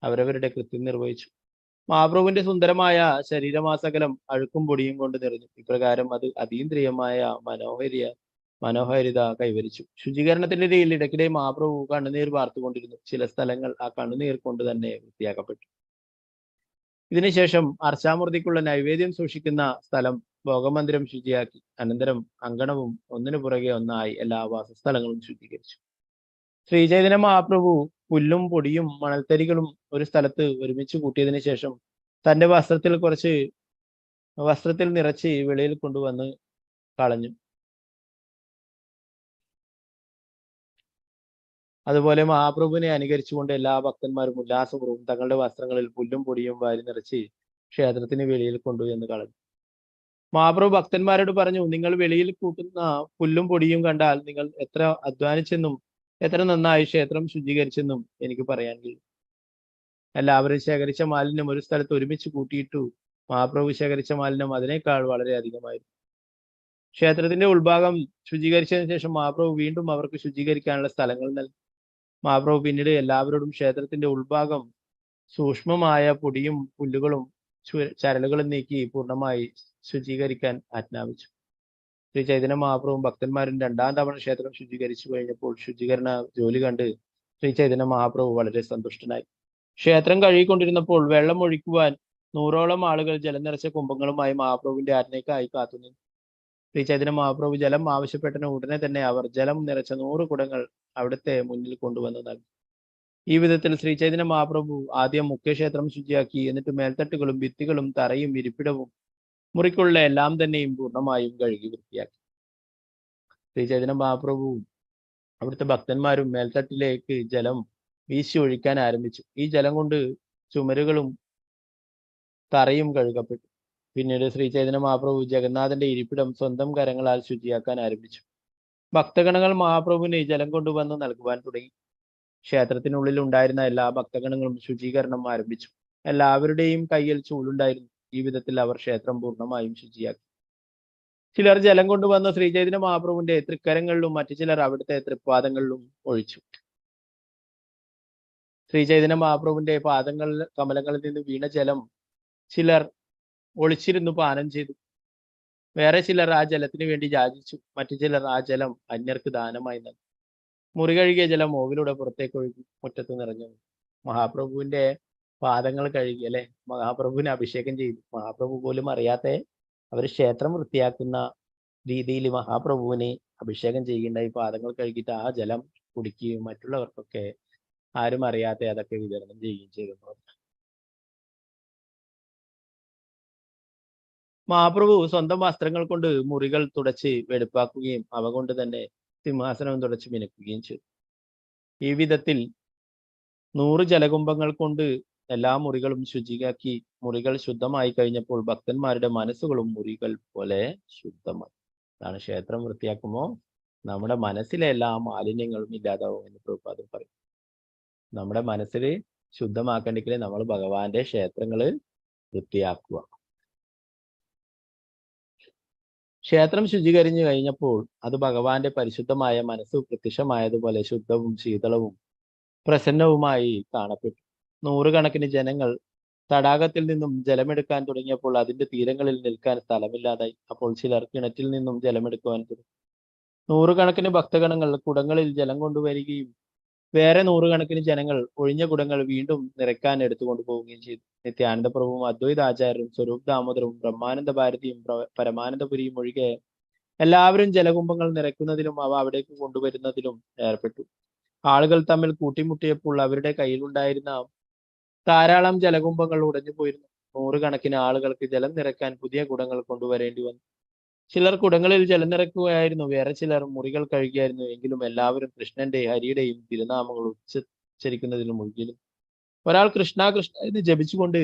അവരവരുടെ കൃത്യം നിർവഹിച്ചു. മഹാപ്രഭുവിന്റെ സുന്ദരമായ ശരീരമാസകലം അഴുക്കും പൊടിയും കൊണ്ട് നിറഞ്ഞു. ഇപ്രകാരം അത് അതീന്ദ്രിയമായ മനോഹാരിത കൈവരിച്ചു. ശുചീകരണത്തിന്റെ ഇടയിൽ ഇടയ്ക്കിടെ മഹാപ്രഭു കണ്ണുനീർ വാർത്തുകൊണ്ടിരുന്നു. ചില സ്ഥലങ്ങൾ ആ കണ്ണുനീർ കൊണ്ട് തന്നെ വൃത്തിയാക്കപ്പെട്ടു. ഇതിനുശേഷം അർച്ചാമൂർത്തിക്കുള്ള നൈവേദ്യം സൂക്ഷിക്കുന്ന സ്ഥലം ഭോഗമന്ദിരം ശുചിയാക്കി. അനന്തരം അങ്കണവും ഒന്നിനു പുറകെ ഒന്നായി എല്ലാ വാസസ്ഥലങ്ങളും ശുദ്ധീകരിച്ചു. ശ്രീചൈതന്യ മഹാപ്രഭു പുല്ലും പൊടിയും മണൽത്തരികളും ഒരു സ്ഥലത്ത് ഒരുമിച്ച് കൂട്ടിയതിനു ശേഷം തന്റെ വസ്ത്രത്തിൽ നിറച്ച് വെളിയിൽ കൊണ്ടുവന്ന് കളഞ്ഞു. അതുപോലെ മഹാപ്രഭുവിനെ അനുകരിച്ചുകൊണ്ട് എല്ലാ ഭക്തന്മാരും ഉല്ലാസപൂർവ്വം തങ്ങളുടെ വസ്ത്രങ്ങളിൽ പുല്ലും പൊടിയും വാരി നിറച്ച് ക്ഷേത്രത്തിന് വെളിയിൽ കൊണ്ടുവന്ന് കളഞ്ഞു. മഹാപ്രഭു ഭക്തന്മാരോട് പറഞ്ഞു, നിങ്ങൾ വെളിയിൽ കൂട്ടുന്ന പുല്ലും പൊടിയും കണ്ടാൽ നിങ്ങൾ എത്ര അധ്വാനിച്ചെന്നും എത്ര നന്നായി ക്ഷേത്രം ശുചീകരിച്ചെന്നും എനിക്ക് പറയാൻ കഴിയും. എല്ലാവരും ശേഖരിച്ച മാലിന്യം ഒരു സ്ഥലത്ത് ഒരുമിച്ച് കൂട്ടിയിട്ടു. മഹാപ്രഭു ശേഖരിച്ച മാലിന്യം അതിനേക്കാൾ വളരെ അധികമായിരുന്നു. ക്ഷേത്രത്തിന്റെ ഉൾഭാഗം ശുചീകരിച്ചതിന് ശേഷം മഹാപ്രഭു വീണ്ടും അവർക്ക് ശുചീകരിക്കാനുള്ള സ്ഥലങ്ങൾ നൽകി. മഹാപ്രഭു പിന്നീട് എല്ലാവരോടും ക്ഷേത്രത്തിന്റെ ഉൾഭാഗം സൂക്ഷ്മമായ പൊടിയും പുല്ലുകളും ചരലുകളും നീക്കി പൂർണ്ണമായി ശുചീകരിക്കാൻ ആജ്ഞാപിച്ചു. ശ്രീ ചൈതന്യ മഹാപ്രഭുവും ഭക്തന്മാരും 2ാം തവണ ക്ഷേത്രം ശുചീകരിച്ചു കഴിഞ്ഞപ്പോൾ ശുചീകരണ ജോലി കണ്ട് ശ്രീ ചൈതന്യ മഹാപ്രഭു വളരെ സന്തുഷ്ടനായി. ക്ഷേത്രം കഴുകിക്കൊണ്ടിരുന്നപ്പോൾ വെള്ളം ഒഴിക്കുവാൻ 100ഓളം ആളുകൾ ജലം നിറച്ച കുംഭങ്ങളുമായി മഹാപ്രഭുവിന്റെ ആജ്ഞയ്ക്കായി കാത്തുനിന്നു. ശ്രീ ചൈതന്യ മഹാപ്രഭു ജലം ആവശ്യപ്പെട്ടതിന് ഉടനെ തന്നെ അവർ ജലം നിറച്ച 100 കുടങ്ങൾ അവിടുത്തെ മുന്നിൽ കൊണ്ടുവന്ന് നൽകി. ഈ വിധത്തിൽ ശ്രീ ചൈതന്യ മഹാപ്രഭു ആദ്യം മുഖ്യക്ഷേത്രം ശുചിയാക്കി. എന്നിട്ട് മേൽത്തട്ടുകളും ഭിത്തികളും തറയും ഇരിപ്പിടവും മുറിക്കുള്ള എല്ലാം തന്നെയും പൂർണ്ണമായും കഴുകി വൃത്തിയാക്കി. ശ്രീ ചൈതന്യ മഹാപ്രഭു അവിടുത്തെ ഭക്തന്മാരും മേൽത്തട്ടിലേക്ക് ജലം വീശി ഒഴിക്കാൻ ആരംഭിച്ചു. ഈ ജലം കൊണ്ട് ചുമരുകളും തറയും കഴുകപ്പെട്ടു. പിന്നീട് ശ്രീ ചൈതന്യ മഹാപ്രഭു ജഗന്നാഥന്റെ ഇരിപ്പിടം സ്വന്തം കരങ്ങളാൽ ശുചിയാക്കാൻ ആരംഭിച്ചു. ഭക്തഗണങ്ങൾ മഹാപ്രഭുവിന് ജലം കൊണ്ടുവന്ന് നൽകുവാൻ തുടങ്ങി. ക്ഷേത്രത്തിനുള്ളിൽ ഉണ്ടായിരുന്ന എല്ലാ ഭക്തഗണങ്ങളും ശുചീകരണം ആരംഭിച്ചു. എല്ലാവരുടെയും കയ്യിൽ ചൂലുണ്ടായിരുന്നു. ഈ വിധത്തിൽ അവർ ക്ഷേത്രം പൂർണ്ണമായും ശുചിയാക്കി. ചിലർ ജലം കൊണ്ടുവന്ന് ശ്രീ ചൈതന്യ മഹാപ്രഭുവിന്റെ തൃക്കരങ്ങളിലും മറ്റു ചിലർ അവിടുത്തെ തൃപ്പാദങ്ങളിലും ഒഴിച്ചു. ശ്രീ ചൈതന്യ മഹാപ്രഭുവിന്റെ കമലങ്ങളിൽ നിന്ന് വീണ ജലം ചിലർ ഒളിച്ചിരുന്നു പാനം ചെയ്തു. വേറെ ചിലർ ആ ജലത്തിന് വേണ്ടി യാചിച്ചു. മറ്റു ചിലർ ആ ജലം അന്യർക്ക് ദാനമായി നൽകി. മുറി കഴുകിയ ജലം ഓവിലൂടെ പുറത്തേക്ക് ഒഴുകി മുറ്റത്ത് നിറഞ്ഞു. മഹാപ്രഭുവിന്റെ പാദങ്ങൾ കഴുകി, അല്ലെ, മഹാപ്രഭുവിനെ അഭിഷേകം ചെയ്തു. മഹാപ്രഭു പോലും അറിയാത്ത അവർ ക്ഷേത്രം വൃത്തിയാക്കുന്ന രീതിയിൽ മഹാപ്രഭുവിനെ അഭിഷേകം ചെയ്യുകയുണ്ടായി. പാദങ്ങൾ കഴുകിയിട്ട് ആ ജലം കുടിക്കുകയും മറ്റുള്ളവർക്കൊക്കെ ആരും അറിയാതെ അതൊക്കെ വിതരണം ചെയ്യുകയും ചെയ്തു. മഹാപ്രഭു സ്വന്തം വസ്ത്രങ്ങൾ കൊണ്ട് മുറികൾ തുടച്ച് വെടുപ്പാക്കുകയും അവ കൊണ്ട് തന്നെ സിംഹാസനം തുടച്ച് മിനുക്കുകയും ചെയ്തു. ഈ വിധത്തിൽ 100 ജലകുംഭങ്ങൾ കൊണ്ട് എല്ലാ മുറികളും ശുചിയാക്കി. മുറികൾ ശുദ്ധമായി കഴിഞ്ഞപ്പോൾ ഭക്തന്മാരുടെ മനസ്സുകളും മുറികൾ പോലെ ശുദ്ധമായി. അതാണ് ക്ഷേത്രം വൃത്തിയാക്കുമ്പോൾ നമ്മുടെ മനസ്സിലെ എല്ലാ മാലിന്യങ്ങളും ഇല്ലാതാവും എന്ന് പ്രഭുപാദം പറയും. നമ്മുടെ മനസ്സിൽ ശുദ്ധമാക്കണ്ടെങ്കിൽ നമ്മൾ ഭഗവാന്റെ ക്ഷേത്രങ്ങൾ വൃത്തിയാക്കുക. ക്ഷേത്രം ശുചീകരിഞ്ഞു കഴിഞ്ഞപ്പോൾ അത് ഭഗവാന്റെ പരിശുദ്ധമായ മനസ്സ് പ്രത്യക്ഷമായതുപോലെ ശുദ്ധവും ശീതളവും പ്രസന്നവുമായി കാണപ്പെട്ടു. 100 കണക്കിന് ജനങ്ങൾ തടാകത്തിൽ നിന്നും ജലമെടുക്കാൻ തുടങ്ങിയപ്പോൾ അതിന്റെ തീരങ്ങളിൽ നിൽക്കാൻ സ്ഥലമില്ലാതായി. അപ്പോൾ ചിലർ കിണറ്റിൽ നിന്നും ജലമെടുക്കുവാൻ തുടങ്ങി. 100 കണക്കിന് ഭക്തഗണങ്ങൾ കുടങ്ങളിൽ ജലം കൊണ്ടുവരികയും വേറെ 100 കണക്കിന് ജനങ്ങൾ ഒഴിഞ്ഞ കുടങ്ങൾ വീണ്ടും നിറയ്ക്കാൻ എടുത്തുകൊണ്ടു പോവുകയും ചെയ്തു. നിത്യാനന്ദ പ്രഭുവും അദ്വൈതാചാര്യരും സ്വരൂപ് ദാമോദരവും ബ്രഹ്മാനന്ദ ഭാരതിയും പരമാനന്ദപുരിയും ഒഴികെ എല്ലാവരും ജലകുംഭങ്ങൾ നിറയ്ക്കുന്നതിലും അവ അവിടേക്ക് കൊണ്ടുവരുന്നതിലും ഏർപ്പെട്ടു. ആളുകൾ തമ്മിൽ കൂട്ടിമുട്ടിയപ്പോൾ അവരുടെ കയ്യിലുണ്ടായിരുന്ന ധാരാളം ജലകുംഭങ്ങൾ ഉടഞ്ഞു പോയിരുന്നു. 100 കണക്കിന് ആളുകൾക്ക് ജലം നിറയ്ക്കാൻ പുതിയ കുടങ്ങൾ കൊണ്ടുവരേണ്ടി വന്നു. ചിലർ കുടങ്ങളിൽ ജലം നിറയ്ക്കുകയായിരുന്നു, വേറെ ചിലർ മുറികൾ കഴുകിയായിരുന്നു. എങ്കിലും എല്ലാവരും കൃഷ്ണന്റെ ഹരിയുടെയും തിരുനാമങ്ങൾ ഉച്ചരിക്കുന്നതിലും മുഴുകിയിരുന്നു. ഒരാൾ കൃഷ്ണ കൃഷ്ണ എന്ന് ജപിച്ചുകൊണ്ട്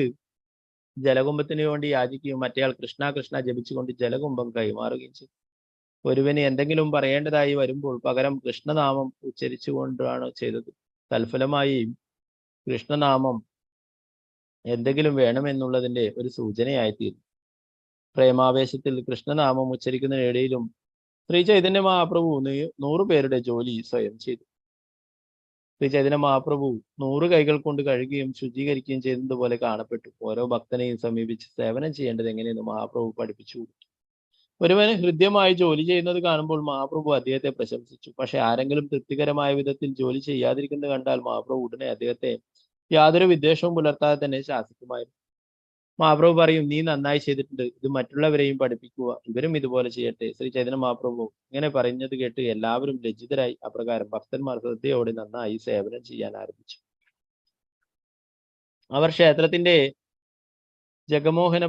ജലകുംഭത്തിന് വേണ്ടി യാചിക്കുകയും മറ്റേയാൾ കൃഷ്ണ കൃഷ്ണ ജപിച്ചുകൊണ്ട് ജലകുംഭം കൈമാറുകയും ചെയ്തു. ഒരുവന് എന്തെങ്കിലും പറയേണ്ടതായി വരുമ്പോൾ പകരം കൃഷ്ണനാമം ഉച്ചരിച്ചുകൊണ്ടാണ് ചെയ്തത്. തൽഫലമായി കൃഷ്ണനാമം എന്തെങ്കിലും വേണമെന്നുള്ളതിന്റെ ഒരു സൂചനയായിത്തീർന്നു. പ്രേമാവേശത്തിൽ കൃഷ്ണനാമം ഉച്ചരിക്കുന്നതിനിടയിലും ശ്രീ ചൈതന്യ മഹാപ്രഭു 100 പേരുടെ ജോലി സ്വയം ചെയ്തു. ശ്രീ ചൈതന്യ മഹാപ്രഭു 100 കൈകൾ കൊണ്ട് കഴുകുകയും ശുചീകരിക്കുകയും ചെയ്യുന്നതുപോലെ കാണപ്പെട്ടു. ഓരോ ഭക്തനെയും സമീപിച്ച് സേവനം ചെയ്യേണ്ടത് എങ്ങനെയെന്ന് മഹാപ്രഭു പഠിപ്പിച്ചു കൊടുത്തു. ഒരുവന് ഹൃദ്യമായി ജോലി ചെയ്യുന്നത് കാണുമ്പോൾ മഹാപ്രഭു അദ്ദേഹത്തെ പ്രശംസിച്ചു. പക്ഷെ ആരെങ്കിലും തൃപ്തികരമായ വിധത്തിൽ ജോലി ചെയ്യാതിരിക്കുന്നത് കണ്ടാൽ മഹാപ്രഭു ഉടനെ അദ്ദേഹത്തെ യാതൊരു വിദ്വേഷവും പുലർത്താതെ തന്നെ ശാസിക്കുമായിരുന്നു. മഹാപ്രഭു പറയും, നീ നന്നായി ചെയ്തിട്ടുണ്ട്, ഇത് മറ്റുള്ളവരെയും പഠിപ്പിക്കുക, ഇവരും ഇതുപോലെ ചെയ്യട്ടെ. ശ്രീ ചൈതന്യ മഹാപ്രഭു ഇങ്ങനെ പറയുന്നത് കേട്ട് എല്ലാവരും ലജ്ജിതരായി. അപ്രകാരം ഭക്തന്മാർ ശ്രദ്ധയോടെ നന്നായി സേവനം ചെയ്യാൻ ആരംഭിച്ചു. അവർ ക്ഷേത്രത്തിന്റെ ജഗമോഹന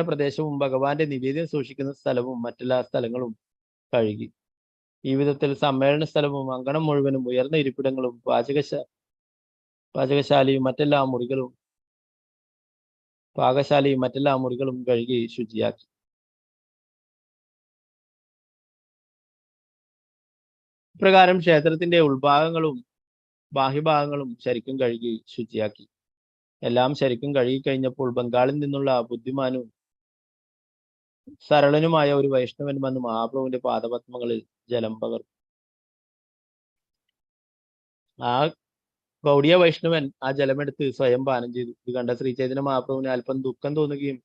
പ്രദേശവും ഭഗവാന്റെ നിവേദ്യം സൂക്ഷിക്കുന്ന സ്ഥലവും മറ്റെല്ലാ സ്ഥലങ്ങളും കഴുകി. ഈ വിധത്തിൽ സമ്മേളന സ്ഥലവും അങ്കണം മുഴുവനും ഉയർന്ന ഇരിപ്പിടങ്ങളും പാചകശാലയും മറ്റെല്ലാ മുറികളും കഴുകി ശുചിയാക്കി. ഇപ്രകാരം ക്ഷേത്രത്തിന്റെ ഉൾഭാഗങ്ങളും ബാഹ്യഭാഗങ്ങളും ശരിക്കും കഴുകി ശുചിയാക്കി. എല്ലാം ശരിക്കും കഴുകി കഴിഞ്ഞപ്പോൾ ബംഗാളിൽ നിന്നുള്ള ബുദ്ധിമാനും സരളനുമായ ഒരു വൈഷ്ണവൻ വന്ന് മഹാപ്രഭുവിന്റെ പാദപത്മങ്ങളിൽ ജലം പകർന്നു. ആ ഗൗഡിയ വൈഷ്ണവൻ ആ ജലമെടുത്ത് സ്വയം പാനം ചെയ്തു. ഇത് കണ്ട ശ്രീ ചൈതന്യ മഹാപ്രഭുവിന് അല്പം ദുഃഖം തോന്നുകയും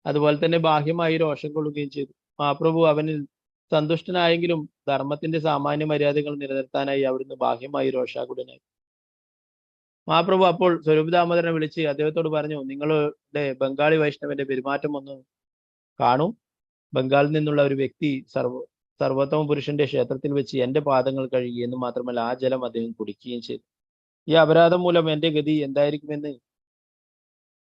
അതുപോലെ തന്നെ ബാഹ്യമായി രോഷം കൊള്ളുകയും ചെയ്തു. മഹാപ്രഭു അവനിൽ സന്തുഷ്ടനായെങ്കിലും ധർമ്മത്തിന്റെ സാമാന്യ മര്യാദകൾ നിലനിർത്താനായി അവിടുന്ന് ബാഹ്യമായി രോഷാകുലനായി. മഹാപ്രഭു അപ്പോൾ സ്വരൂപ ദാമോദരനെ വിളിച്ച് അദ്ദേഹത്തോട് പറഞ്ഞു, നിങ്ങളുടെ ബംഗാളി വൈഷ്ണവന്റെ പെരുമാറ്റം ഒന്ന് കാണൂ. ബംഗാളിൽ നിന്നുള്ള ഒരു വ്യക്തി സർവോത്തമ പുരുഷന്റെ ക്ഷേത്രത്തിൽ വെച്ച് എന്റെ പാദങ്ങൾ കഴുകി എന്ന് മാത്രമല്ല ആ ജലം അദ്ദേഹം കുടിക്കുകയും ചെയ്തു. ഈ അപരാധം മൂലം എന്റെ ഗതി എന്തായിരിക്കുമെന്ന്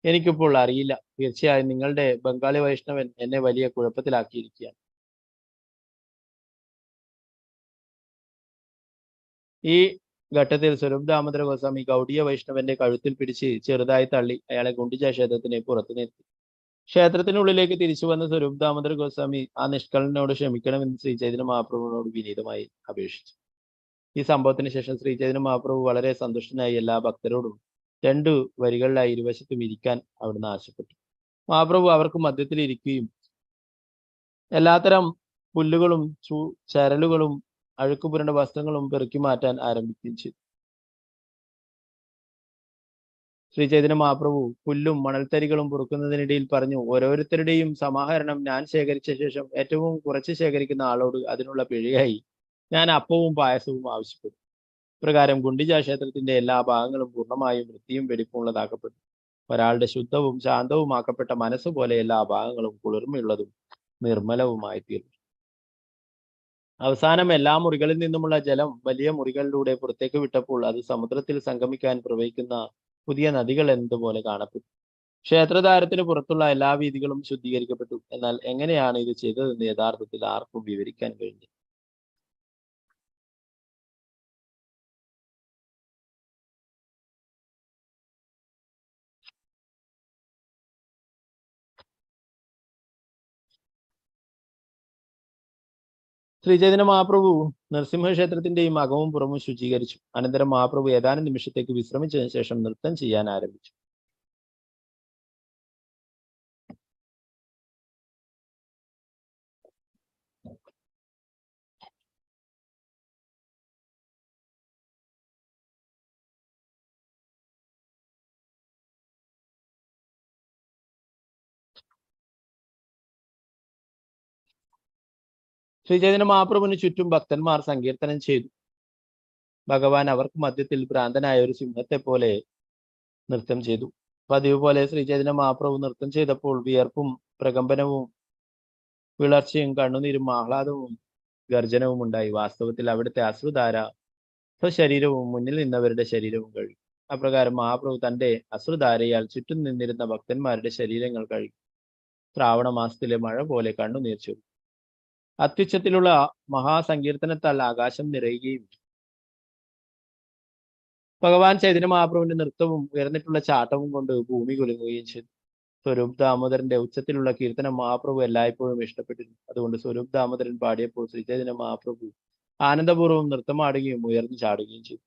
എനിക്കിപ്പോൾ അറിയില്ല. തീർച്ചയായും നിങ്ങളുടെ ബംഗാളി വൈഷ്ണവൻ എന്നെ വലിയ കുഴപ്പത്തിലാക്കിയിരിക്കുകയാണ്. ഈ ഘട്ടത്തിൽ സ്വരൂപ ദാമോദര ഗോസ്വാമി ഗൗഡിയ വൈഷ്ണവന്റെ കഴുത്തിൽ പിടിച്ച് ചെറുതായി തള്ളി അയാളെ ഗുണ്ടിച്ച ക്ഷേത്രത്തിന് പുറത്തു നിർത്തി. ക്ഷേത്രത്തിനുള്ളിലേക്ക് തിരിച്ചു വന്ന സ്വരൂപ ദാമോദര ഗോസ്വാമി ആ നിഷ്കളനോട് ക്ഷമിക്കണമെന്ന് ശ്രീ ചൈതന്യ മഹാപ്രഭുവിനോട് വിനീതമായി അപേക്ഷിച്ചു. ഈ സംഭവത്തിന് ശേഷം ശ്രീ ചൈതന്യ മഹാപ്രഭു വളരെ സന്തുഷ്ടനായി എല്ലാ ഭക്തരോടും 2 വരികളിലായി ഇരുവശത്തും ഇരിക്കാൻ അവിടുന്ന് ആവശ്യപ്പെട്ടു. മഹാപ്രഭു അവർക്ക് മധ്യത്തിൽ ഇരിക്കുകയും എല്ലാത്തരം പുല്ലുകളും ചരലുകളും അഴുക്കുപുരണ്ട വസ്ത്രങ്ങളും പെറുക്കി മാറ്റാൻ ആരംഭിക്കുകയും ചെയ്തു. ശ്രീ ചൈതന്യ മഹാപ്രഭു പുല്ലും മണൽത്തരികളും പൊറുക്കുന്നതിനിടയിൽ പറഞ്ഞു, ഓരോരുത്തരുടെയും സമാഹരണം ഞാൻ ശേഖരിച്ച ശേഷം ഏറ്റവും കുറച്ച് ശേഖരിക്കുന്ന ആളോട് അതിനുള്ള പിഴയായി ഞാൻ അപ്പവും പായസവും ആവശ്യപ്പെട്ടു. പ്രകാരം ഗുണ്ടിജ ക്ഷേത്രത്തിന്റെ എല്ലാ ഭാഗങ്ങളും പൂർണ്ണമായും വൃത്തിയും വെടിപ്പും ഉള്ളതാക്കപ്പെട്ടു. ഒരാളുടെ ശുദ്ധവും ശാന്തവുമാക്കപ്പെട്ട മനസ്സ് പോലെ എല്ലാ ഭാഗങ്ങളും കുളിർമയുള്ളതും നിർമ്മലവുമായി തീർന്നു. അവസാനം എല്ലാ മുറികളിൽ നിന്നുമുള്ള ജലം വലിയ മുറികളിലൂടെ പുറത്തേക്ക് വിട്ടപ്പോൾ അത് സമുദ്രത്തിൽ സംഗമിക്കാൻ പ്രവഹിക്കുന്ന പുതിയ നദികൾ എന്നതുപോലെ കാണപ്പെട്ടു. ക്ഷേത്രദ്വാരത്തിന് പുറത്തുള്ള എല്ലാ വീഥികളും ശുദ്ധീകരിക്കപ്പെട്ടു. എന്നാൽ എങ്ങനെയാണ് ഇത് ചെയ്തതെന്ന് യഥാർത്ഥത്തിൽ ആർക്കും വിവരിക്കാൻ കഴിഞ്ഞു. ശ്രീചൈതന്യ മഹാപ്രഭു നരസിംഹ ക്ഷേത്രത്തിന്റെയും അകവും പുറവും ശുചീകരിച്ചു. അനന്തരം മഹാപ്രഭു ഏതാനും നിമിഷത്തേക്ക് വിശ്രമിച്ചതിന് ശേഷം നൃത്തം ചെയ്യാൻ ആരംഭിച്ചു. ശ്രീചൈതന്യ മഹാപ്രഭുവിന് ചുറ്റും ഭക്തന്മാർ സങ്കീർത്തനം ചെയ്തു. ഭഗവാൻ അവർക്ക് മധ്യത്തിൽ ഭ്രാന്തനായ ഒരു സിംഹത്തെ പോലെ നൃത്തം ചെയ്തു. പതിവ് പോലെ ശ്രീചൈതന്യ മഹാപ്രഭു നൃത്തം ചെയ്തപ്പോൾ വിയർപ്പും പ്രകമ്പനവും വിളർച്ചയും കണ്ണുനീരും ആഹ്ലാദവും ഗർജനവും ഉണ്ടായി. വാസ്തവത്തിൽ അവിടുത്തെ അശ്രുധാര സ്വശരീരവും മുന്നിൽ നിന്നവരുടെ ശരീരവും കഴുകി. അപ്രകാരം മഹാപ്രഭു തന്റെ അശ്രുധാരയാൽ ചുറ്റും നിന്നിരുന്ന ഭക്തന്മാരുടെ ശരീരങ്ങൾ കഴുകി. ശ്രാവണ മാസത്തിലെ മഴ പോലെ കണ്ണുനീർ ചൊരിഞ്ഞു. അത്യുച്ചത്തിലുള്ള മഹാസങ്കീർത്തനത്താൽ ആകാശം നിറയുകയും ഭഗവാൻ ചൈതന്യ മഹാപ്രഭുവിന്റെ നൃത്തവും ഉയർന്നിട്ടുള്ള ചാട്ടവും കൊണ്ട് ഭൂമി കുലുങ്ങുകയും ചെയ്തു. സ്വരൂപ് ദാമോദരന്റെ ഉച്ചത്തിലുള്ള കീർത്തനം മഹാപ്രഭു എല്ലായ്പ്പോഴും ഇഷ്ടപ്പെട്ടിരുന്നു. അതുകൊണ്ട് സ്വരൂപ് ദാമോദരൻ പാടിയപ്പോൾ ശ്രീചൈതന്യ മഹാപ്രഭു ആനന്ദപൂർവ്വം നൃത്തമാടുകയും ഉയർന്നു ചാടുകയും ചെയ്തു.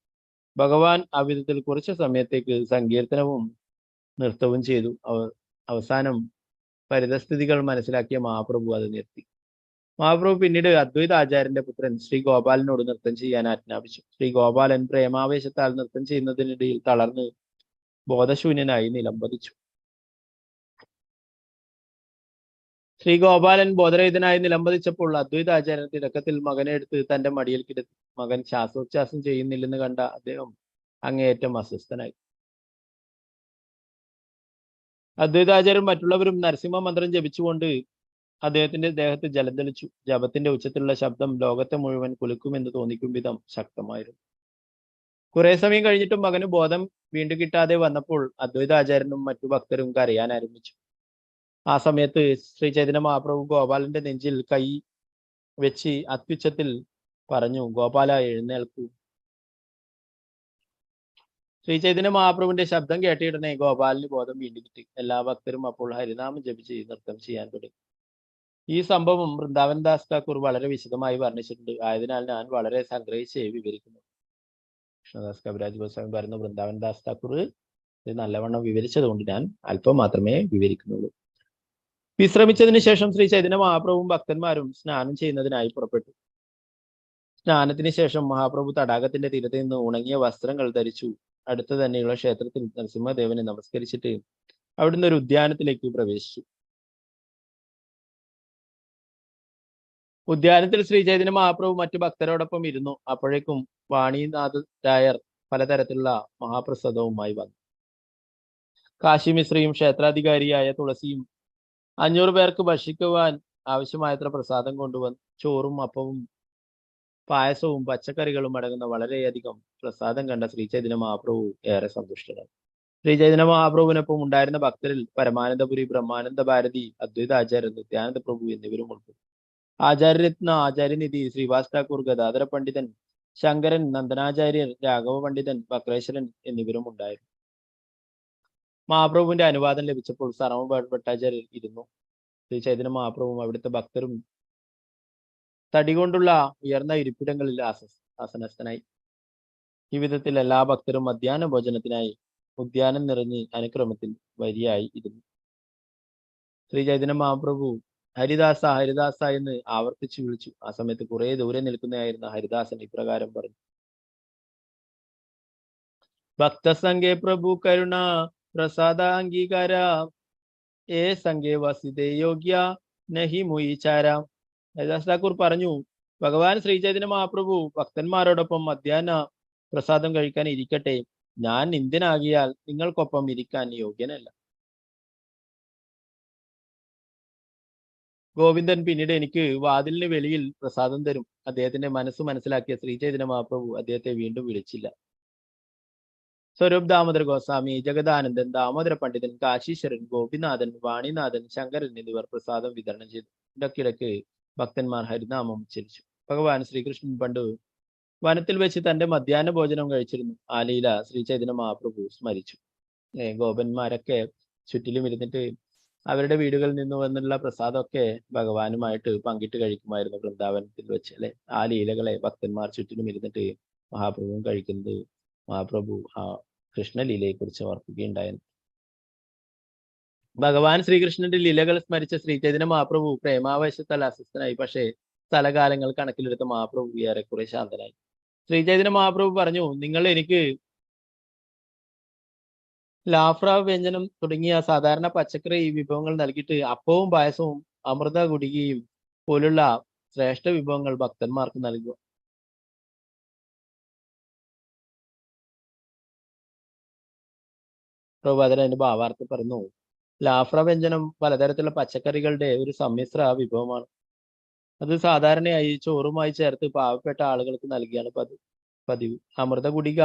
ഭഗവാൻ ആ വിധത്തിൽ കുറച്ചു സമയത്തേക്ക് സങ്കീർത്തനവും നൃത്തവും ചെയ്തു. അവസാനം പരിതസ്ഥിതികൾ മനസ്സിലാക്കിയ മഹാപ്രഭു അത് നിർത്തി. മഹാപ്രഭു പിന്നീട് അദ്വൈത ആചാര്യന്റെ പുത്രൻ ശ്രീ ഗോപാലനോട് നൃത്തം ചെയ്യാൻ ആജ്ഞാപിച്ചു. ശ്രീ ഗോപാലൻ പ്രേമാവേശത്താൽ നൃത്തം ചെയ്യുന്നതിനിടയിൽ തളർന്ന് ബോധശൂന്യനായി നിലംപതിച്ചു. ശ്രീ ഗോപാലൻ ബോധരഹിതനായി നിലംപതിച്ചപ്പോൾ അദ്വൈത ആചാര്യൻ തിരക്കത്തിൽ മകനെ എടുത്ത് തന്റെ മടിയിൽ കിടത്തി. മകൻ ശ്വാസോച്ഛ്വാസം ചെയ്യുന്നില്ലെന്ന് കണ്ട അദ്ദേഹം അങ്ങേയറ്റം അസ്വസ്ഥനായി. അദ്വൈതാചാര്യൻ മറ്റുള്ളവരും നരസിംഹ മന്ത്രം ജപിച്ചുകൊണ്ട് അദ്ദേഹത്തിന്റെ ദേഹത്ത് ജലം തെളിച്ചു. ജപത്തിന്റെ ഉച്ചത്തിലുള്ള ശബ്ദം ലോകത്തെ മുഴുവൻ കുലുക്കുമെന്ന് തോന്നിക്കും വിധം ശക്തമായിരുന്നു. കുറെ സമയം കഴിഞ്ഞിട്ടും മകന് ബോധം വീണ്ടും കിട്ടാതെ വന്നപ്പോൾ അദ്വൈതാചാര്യനും മറ്റു ഭക്തരും കരയാൻ ആരംഭിച്ചു. ആ സമയത്ത് ശ്രീ ചൈതന്യ മഹാപ്രഭു ഗോപാലന്റെ നെഞ്ചിൽ കൈ വെച്ച് അത്യുച്ചത്തിൽ പറഞ്ഞു, ഗോപാല എഴുന്നേൽക്കൂ. ശ്രീ ചൈതന്യ മഹാപ്രഭുവിന്റെ ശബ്ദം കേട്ടയുടനെ ഗോപാലിന് ബോധം വീണ്ടും കിട്ടി. എല്ലാ ഭക്തരും അപ്പോൾ ഹരിനാമം ജപിച്ച് നൃത്തം ചെയ്യാൻ തുടങ്ങി. ഈ സംഭവം വൃന്ദാവൻ ദാസ് ഠാക്കൂർ വളരെ വിശദമായി വർണ്ണിച്ചിട്ടുണ്ട്. ആയതിനാൽ ഞാൻ വളരെ സംഗ്രഹിച്ച് വിവരിക്കുന്നു. കൃഷ്ണദാസ് കവിരാജ് ഗോസ്വാമി പറയുന്ന വൃന്ദാവൻ ദാസ് ഠാക്കൂർ ഇത് നല്ലവണ്ണം വിവരിച്ചതുകൊണ്ട് ഞാൻ അല്പം മാത്രമേ വിവരിക്കുന്നുള്ളൂ. വിശ്രമിച്ചതിന് ശേഷം ശ്രീ ചൈതന്യ മഹാപ്രഭുവും ഭക്തന്മാരും സ്നാനം ചെയ്യുന്നതിനായി പുറപ്പെട്ടു. സ്നാനത്തിന് ശേഷം മഹാപ്രഭു തടാകത്തിന്റെ തീരത്ത് നിന്ന് ഉണങ്ങിയ വസ്ത്രങ്ങൾ ധരിച്ചു അടുത്ത് തന്നെയുള്ള ക്ഷേത്രത്തിൽ നരസിംഹദേവനെ നമസ്കരിച്ചിട്ട് അവിടുന്ന് ഒരു ഉദ്യാനത്തിലേക്ക് പ്രവേശിച്ചു. ഉദ്യാനത്തിൽ ശ്രീ ചൈതന്യ മഹാപ്രഭു മറ്റു ഭക്തരോടൊപ്പം ഇരുന്നു. അപ്പോഴേക്കും വാണിനാഥ് രായർ പലതരത്തിലുള്ള മഹാപ്രസാദവുമായി വന്നു. കാശിമിശ്രയും ക്ഷേത്രാധികാരിയായ തുളസിയും 500 പേർക്ക് ഭക്ഷിക്കുവാൻ ആവശ്യമായത്ര പ്രസാദം കൊണ്ടുവന്നു. ചോറും അപ്പവും പായസവും പച്ചക്കറികളും അടങ്ങുന്ന വളരെയധികം പ്രസാദം കണ്ട ശ്രീ ചൈതന്യ മഹാപ്രഭു ഏറെ സന്തുഷ്ടനായി. ശ്രീ ചൈതന്യ മഹാപ്രഭുവിനൊപ്പം ഉണ്ടായിരുന്ന ഭക്തരിൽ പരമാനന്ദപുരി, ബ്രഹ്മാനന്ദ ഭാരതി, അദ്വൈതാചാര്യൻ, നിത്യാനന്ദ പ്രഭു എന്നിവരും ഉൾപ്പെട്ടു. ആചാര്യരത്ന, ആചാര്യനിധി, ശ്രീവാസ് ഠാക്കൂർ, ഗദാധര പണ്ഡിതൻ, ശങ്കരൻ, നന്ദനാചാര്യർ, രാഘവ പണ്ഡിതൻ, വക്രേശ്വരൻ എന്നിവരും ഉണ്ടായിരുന്നു. മഹാപ്രഭുവിന്റെ അനുവാദം ലഭിച്ചപ്പോൾ സർവ ഭട്ടാചാര്യർ ഇരുന്നു. ശ്രീ ചൈതന്യ മഹാപ്രഭുവും അവിടുത്തെ ഭക്തരും തടികൊണ്ടുള്ള ഉയർന്ന ഇരിപ്പിടങ്ങളിൽ ആസനസ്ഥനായി. ഈ വിധത്തിൽ എല്ലാ ഭക്തരും മധ്യാഹ്ന ഭോജനത്തിനായി ഉദ്യാനം നിറഞ്ഞ് അനുക്രമത്തിൽ വരിയായി ഇരുന്നു. ശ്രീ ചൈതന്യ മഹാപ്രഭു ഹരിദാസ ഹരിദാസ എന്ന് ആവർത്തിച്ചു വിളിച്ചു. ആ സമയത്ത് കുറെ ദൂരെ നിൽക്കുന്നതായിരുന്ന ഹരിദാസൻ ഇപ്രകാരം പറഞ്ഞു: ഭക്തസംഘേ പ്രഭു കരുണ പ്രസാദ അംഗീകാര ഏ സംഘേ വസിതേ യോഗ്യ നഹി മുയിചാര. ഹരിദാസ് ഠാക്കൂർ പറഞ്ഞു, ഭഗവാൻ ശ്രീ ചൈതന്യ മഹാപ്രഭു ഭക്തന്മാരോടൊപ്പം മധ്യാഹ്ന പ്രസാദം കഴിക്കാൻ ഇരിക്കട്ടെ. ഞാൻ ഇന്ത്യനാകിയാൽ നിങ്ങൾക്കൊപ്പം ഇരിക്കാൻ യോഗ്യനല്ല. ഗോവിന്ദൻ പിന്നീട് എനിക്ക് വാതിലിന് വെളിയിൽ പ്രസാദം തരും. അദ്ദേഹത്തിന്റെ മനസ്സ് മനസ്സിലാക്കിയ ശ്രീ ചൈതന്യ മഹാപ്രഭു അദ്ദേഹത്തെ വീണ്ടും വിളിച്ചില്ല. സ്വരൂപ് ദാമോദര ഗോസ്വാമി, ജഗദാനന്ദൻ, ദാമോദര പണ്ഡിതൻ, കാശീശ്വരൻ, ഗോപിനാഥൻ, വാണിനാഥൻ, ശങ്കരൻ എന്നിവർ പ്രസാദം വിതരണം ചെയ്തു. ഇടയ്ക്കിടയ്ക്ക് ഭക്തന്മാർ ഹരിനാമം ഉച്ചരിച്ചു. ഭഗവാൻ ശ്രീകൃഷ്ണൻ പണ്ട് വനത്തിൽ വെച്ച് തന്റെ മധ്യാഹ്ന ഭോജനം കഴിച്ചിരുന്നു. ആ ലീല ശ്രീ ചൈതന്യ മഹാപ്രഭു സ്മരിച്ചു. ഗോപന്മാരൊക്കെ ചുറ്റിലും ഇരുന്നിട്ട് അവരുടെ വീടുകളിൽ നിന്ന് വന്നുള്ള പ്രസാദമൊക്കെ ഭഗവാനുമായിട്ട് പങ്കിട്ട് കഴിക്കുമായിരുന്നു വൃന്ദാവനത്തിൽ വെച്ച്, അല്ലെ. ആ ലീലകളെ ഭക്തന്മാർ ചുറ്റിലും ഇരുന്നിട്ട് മഹാപ്രഭുവും കഴിക്കുന്നത് മഹാപ്രഭു ആ കൃഷ്ണലീലയെ കുറിച്ച് ഓർക്കുകയുണ്ടായിരുന്നു. ഭഗവാൻ ശ്രീകൃഷ്ണന്റെ ലീലകൾ സ്മരിച്ച ശ്രീ ചൈതന്യ മഹാപ്രഭു പ്രേമാവേശത്താൽ അസ്വസ്ഥനായി. പക്ഷേ സ്ഥലകാലങ്ങൾ കണക്കിലെടുത്ത മഹാപ്രഭു ഏറെക്കുറെ ശാന്തനായി. ശ്രീ ചൈതന്യ മഹാപ്രഭു പറഞ്ഞു, നിങ്ങൾ എനിക്ക് ലാഫ്ര വ്യഞ്ജനം തുടങ്ങിയ സാധാരണ പച്ചക്കറി വിഭവങ്ങൾ നൽകിയിട്ട് അപ്പവും പായസവും അമൃത കുടികയും പോലുള്ള ശ്രേഷ്ഠ വിഭവങ്ങൾ ഭക്തന്മാർക്ക് നൽകുക. പ്രഭുപാദൻ അതിന്റെ ഭാവാർത്ഥം പറഞ്ഞു, ലാഫ്ര വ്യഞ്ജനം പലതരത്തിലുള്ള പച്ചക്കറികളുടെ ഒരു സമ്മിശ്ര വിഭവമാണ്. അത് സാധാരണയായി ചോറുമായി ചേർത്ത് പാവപ്പെട്ട ആളുകൾക്ക് നൽകിയാണ് പതിവ്. അമൃത കുടിക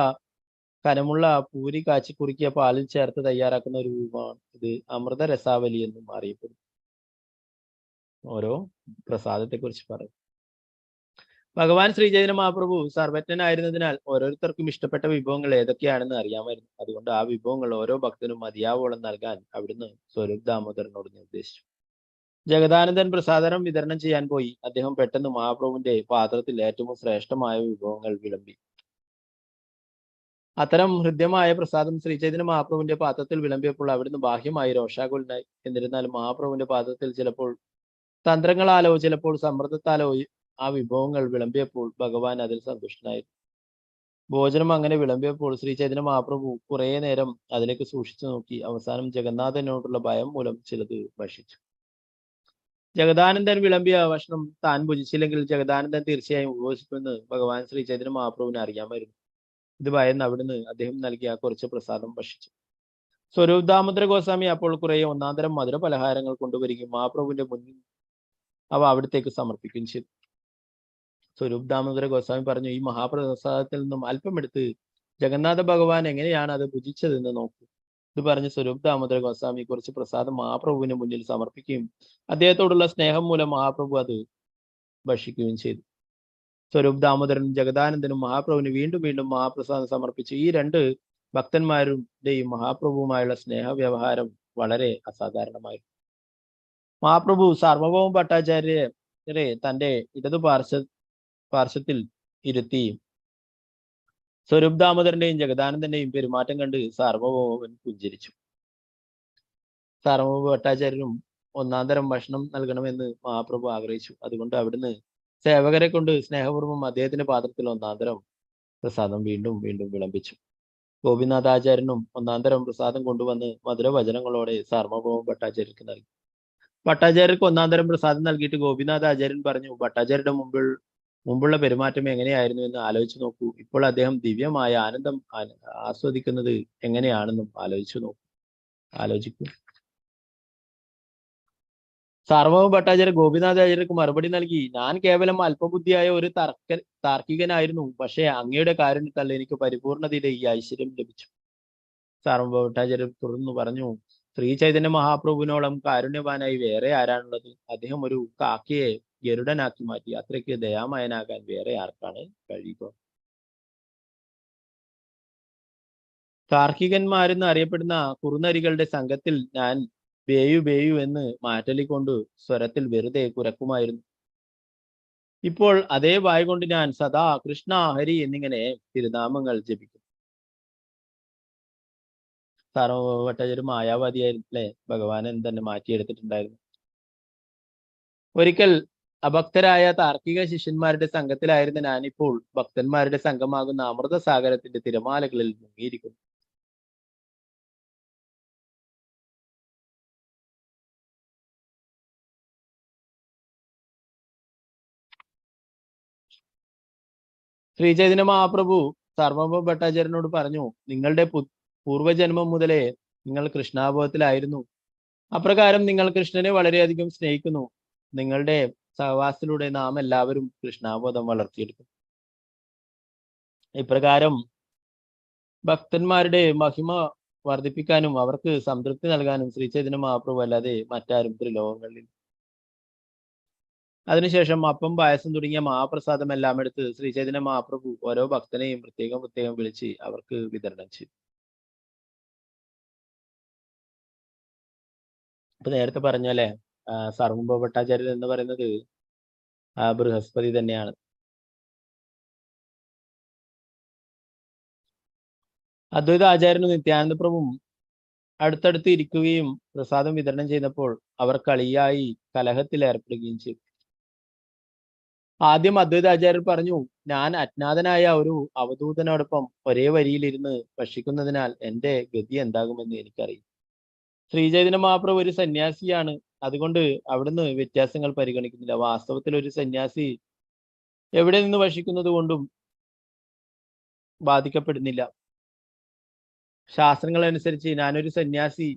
കനമുള്ള പൂരി കാച്ചി കുറുക്കിയ പാലിൽ ചേർത്ത് തയ്യാറാക്കുന്ന ഒരു വിഭവമാണ്. ഇത് അമൃത രസാവലി എന്നും അറിയപ്പെടുന്നു. ഓരോ പ്രസാദത്തെ കുറിച്ച് പറയും. ഭഗവാൻ ശ്രീ ചൈതന്യ മഹാപ്രഭു സർവജ്ഞനായിരുന്നതിനാൽ ഓരോരുത്തർക്കും ഇഷ്ടപ്പെട്ട വിഭവങ്ങൾ ഏതൊക്കെയാണെന്ന് അറിയാമായിരുന്നു. അതുകൊണ്ട് ആ വിഭവങ്ങൾ ഓരോ ഭക്തനും മതിയാവോളം നൽകാൻ അവിടുന്ന് സ്വരൂപ് ദാമോദരനോട് നിർദ്ദേശിച്ചു. ജഗദാനന്ദൻ പ്രസാദനം വിതരണം ചെയ്യാൻ പോയി. അദ്ദേഹം പെട്ടെന്ന് മഹാപ്രഭുവിന്റെ പാത്രത്തിൽ ഏറ്റവും ശ്രേഷ്ഠമായ വിഭവങ്ങൾ വിളമ്പി. അത്തരം ഹൃദ്യമായ പ്രസാദം ശ്രീ ചൈതന്യ മഹാപ്രഭുവിന്റെ പാത്രത്തിൽ വിളമ്പിയപ്പോൾ അവിടുന്ന് ബാഹ്യമായി രോഷാകുലനായി. എന്നിരുന്നാലും മഹാപ്രഭുവിന്റെ പാത്രത്തിൽ ചിലപ്പോൾ തന്ത്രങ്ങളാലോ ചിലപ്പോൾ സമ്മർദ്ദത്താലോ ആ വിഭവങ്ങൾ വിളമ്പിയപ്പോൾ ഭഗവാൻ അതിൽ സന്തുഷ്ടനായി. ഭോജനം അങ്ങനെ വിളമ്പിയപ്പോൾ ശ്രീ ചൈതന്യ മഹാപ്രഭു കുറെ നേരം അതിലേക്ക് സൂക്ഷിച്ചു നോക്കി. അവസാനം ജഗന്നാഥനോടുള്ള ഭയം മൂലം ചിലത് ഭക്ഷിച്ചു. ജഗദാനന്ദൻ വിളമ്പിയ ഭക്ഷണം താൻ ഭുജിച്ചില്ലെങ്കിൽ ജഗദാനന്ദൻ തീർച്ചയായും ഉപവസിക്കുമെന്ന് ഭഗവാൻ ശ്രീ ചൈതന്യ മഹാപ്രഭുവിന് അറിയാമായിരുന്നു. ഇത് ഭയന്ന് അവിടുന്ന് അദ്ദേഹം നൽകിയ കുറച്ച് പ്രസാദം ഭക്ഷിച്ചു. സ്വരൂപ് ദാമോദര ഗോസ്വാമി അപ്പോൾ കുറെ ഒന്നാന്തരം മധുര പലഹാരങ്ങൾ കൊണ്ടുവരികയും മഹാപ്രഭുവിന്റെ മുന്നിൽ അവ അവിടത്തേക്ക് സമർപ്പിക്കുകയും ചെയ്തു. സ്വരൂപ് ദാമോദര ഗോസ്വാമി പറഞ്ഞു, ഈ മഹാപ്രസാദത്തിൽ നിന്നും അല്പമെടുത്ത് ജഗന്നാഥ ഭഗവാൻ എങ്ങനെയാണ് അത് ഭുജിച്ചതെന്ന് നോക്കൂ. ഇത് പറഞ്ഞ് സ്വരൂപ് ദാമോദര ഗോസ്വാമി കുറച്ച് പ്രസാദം മഹാപ്രഭുവിന് മുന്നിൽ സമർപ്പിക്കുകയും അദ്ദേഹത്തോടുള്ള സ്നേഹം മൂലം മഹാപ്രഭു അത് ഭക്ഷിക്കുകയും ചെയ്തു. സ്വരൂപ് ദാമോദരനും ജഗദാനന്ദനും മഹാപ്രഭുവിന് വീണ്ടും വീണ്ടും മഹാപ്രസാദം സമർപ്പിച്ചു. ഈ രണ്ട് ഭക്തന്മാരുടെയും മഹാപ്രഭുവുമായുള്ള സ്നേഹ വ്യവഹാരം വളരെ അസാധാരണമായിരുന്നു. മഹാപ്രഭു സാർവഭൗമ ഭട്ടാചാര്യരെ തന്റെ ഇടതു പാർശ്വത്തിൽ ഇരുത്തി സ്വരൂപ് ദാമോദരന്റെയും ജഗദാനന്ദന്റെയും പെരുമാറ്റം കണ്ട് സാർവഭൗമൻ പുഞ്ചിരിച്ചു. സാർവഭൗമ ഭട്ടാചാര്യനും ഒന്നാന്തരം ഭക്ഷണം നൽകണമെന്ന് മഹാപ്രഭു ആഗ്രഹിച്ചു. അതുകൊണ്ട് അവിടുന്ന് സേവകരെ കൊണ്ട് സ്നേഹപൂർവ്വം അദ്ദേഹത്തിന്റെ പാത്രത്തിൽ ഒന്നാന്തരം പ്രസാദം വീണ്ടും വീണ്ടും വിളമ്പിച്ചു. ഗോപിനാഥാചാര്യനും ഒന്നാന്തരം പ്രസാദം കൊണ്ടുവന്ന് മധുരവചനങ്ങളോടെ സാർവഭൗമ ഭട്ടാചാര്യർക്ക് നൽകി. ഭട്ടാചാര്യർക്ക് ഒന്നാന്തരം പ്രസാദം നൽകിയിട്ട് ഗോപിനാഥാചാര്യൻ പറഞ്ഞു, ഭട്ടാചാര്യരുടെ മുമ്പുള്ള പെരുമാറ്റം എങ്ങനെയായിരുന്നു എന്ന് ആലോചിച്ചു നോക്കൂ. ഇപ്പോൾ അദ്ദേഹം ദിവ്യമായ ആനന്ദം ആസ്വദിക്കുന്നത് എങ്ങനെയാണെന്നും ആലോചിക്കൂ. സാർവഭൗമ ഭട്ടാചാര്യ ഗോപിനാഥാചാര്യർക്ക് മറുപടി നൽകി, ഞാൻ കേവലം അല്പബുദ്ധിയായ ഒരു താർക്കികനായിരുന്നു. പക്ഷേ അങ്ങയുടെ കാരുണ്യത്താൽ എനിക്ക് പരിപൂർണതയുടെ ഈ ഐശ്വര്യം ലഭിച്ചു. സാർവഭൗമ ഭട്ടാചാര്യർ തുടർന്ന് പറഞ്ഞു, ശ്രീ ചൈതന്യ മഹാപ്രഭുവിനോളം കാരുണ്യവാനായി വേറെ ആരാണുള്ളത്? അദ്ദേഹം ഒരു കാക്കയെ ഗരുഡനാക്കി മാറ്റി. അത്രയ്ക്ക് ദയാമയനാകാൻ വേറെ ആർക്കാണ് കഴിയുക? കാർക്കികന്മാരെന്ന് അറിയപ്പെടുന്ന കുറുനരികളുടെ സംഘത്തിൽ ഞാൻ ബേയു ബേയു എന്ന് മാറ്റലിക്കൊണ്ട് സ്വരത്തിൽ വെറുതെ കുരക്കുമായിരുന്നു. ഇപ്പോൾ അതേ വായ കൊണ്ട് ഞാൻ സദാ കൃഷ്ണ ഹരി എന്നിങ്ങനെ തിരുനാമങ്ങൾ ജപിക്കും. സാർവഭൗമ ഭട്ടാചാര്യ മായാവാദിയായിരുന്നു, അല്ലെ. ഭഗവാൻ തന്നെ മാറ്റിയെടുത്തിട്ടുണ്ടായിരുന്നു. ഒരിക്കൽ അഭക്തരായ താർക്കിക ശിഷ്യന്മാരുടെ സംഘത്തിലായിരുന്ന ഞാനിപ്പോൾ ഭക്തന്മാരുടെ സംഘമാകുന്ന അമൃതസാഗരത്തിന്റെ തിരമാലകളിൽ മുങ്ങിയിരിക്കുന്നു. ശ്രീ ചൈതന്യ മഹാപ്രഭു സർവഭ ഭട്ടാചാര്യനോട് പറഞ്ഞു, നിങ്ങളുടെ പൂർവജന്മം മുതലേ നിങ്ങൾ കൃഷ്ണാബോധത്തിലായിരുന്നു. അപ്രകാരം നിങ്ങൾ കൃഷ്ണനെ വളരെയധികം സ്നേഹിക്കുന്നു. നിങ്ങളുടെ സഹവാസത്തിലൂടെ നാം എല്ലാവരും കൃഷ്ണാബോധം വളർത്തിയെടുക്കും. ഇപ്രകാരം ഭക്തന്മാരുടെ മഹിമ വർദ്ധിപ്പിക്കാനും അവർക്ക് സംതൃപ്തി നൽകാനും ശ്രീ ചൈതന്യ മഹാപ്രഭു അല്ലാതെ മറ്റാരും ത്രിലോകങ്ങളിൽ. അതിനുശേഷം അപ്പം പായസം തുടങ്ങിയ മഹാപ്രസാദം എല്ലാം എടുത്ത് ശ്രീ ചൈതന്യ മഹാപ്രഭു ഓരോ ഭക്തനെയും പ്രത്യേകം പ്രത്യേകം വിളിച്ച് അവർക്ക് വിതരണം ചെയ്തു. ഇപ്പൊ നേരത്തെ പറഞ്ഞല്ലേ, സർവഭ ഭട്ടാചാര്യൻ എന്ന് പറയുന്നത് ബൃഹസ്പതി തന്നെയാണ്. അദ്വൈത ആചാര്യനും നിത്യാനന്ദ പ്രഭുവും അടുത്തടുത്ത് ഇരിക്കുകയും പ്രസാദം വിതരണം ചെയ്തപ്പോൾ അവർ കളിയായി കലഹത്തിൽ ഏർപ്പെടുകയും ചെയ്തു. ആദ്യം അദ്വൈത ആചാര്യർ പറഞ്ഞു, ഞാൻ അജ്ഞാതനായ ഒരു അവധൂതനോടൊപ്പം ഒരേ വരിയിലിരുന്ന് ഭക്ഷിക്കുന്നതിനാൽ എന്റെ ഗതി എന്താകുമെന്ന് എനിക്കറിയും. ശ്രീചൈതന്യ മഹാപ്രഭു ഒരു സന്യാസിയാണ്, അതുകൊണ്ട് അവിടുന്ന് വ്യത്യാസങ്ങൾ പരിഗണിക്കുന്നില്ല. വാസ്തവത്തിൽ ഒരു സന്യാസി എവിടെ നിന്ന് ഭക്ഷിക്കുന്നത് കൊണ്ടും ബാധിക്കപ്പെടുന്നില്ല. ശാസ്ത്രങ്ങൾ അനുസരിച്ച് ഞാനൊരു സന്യാസി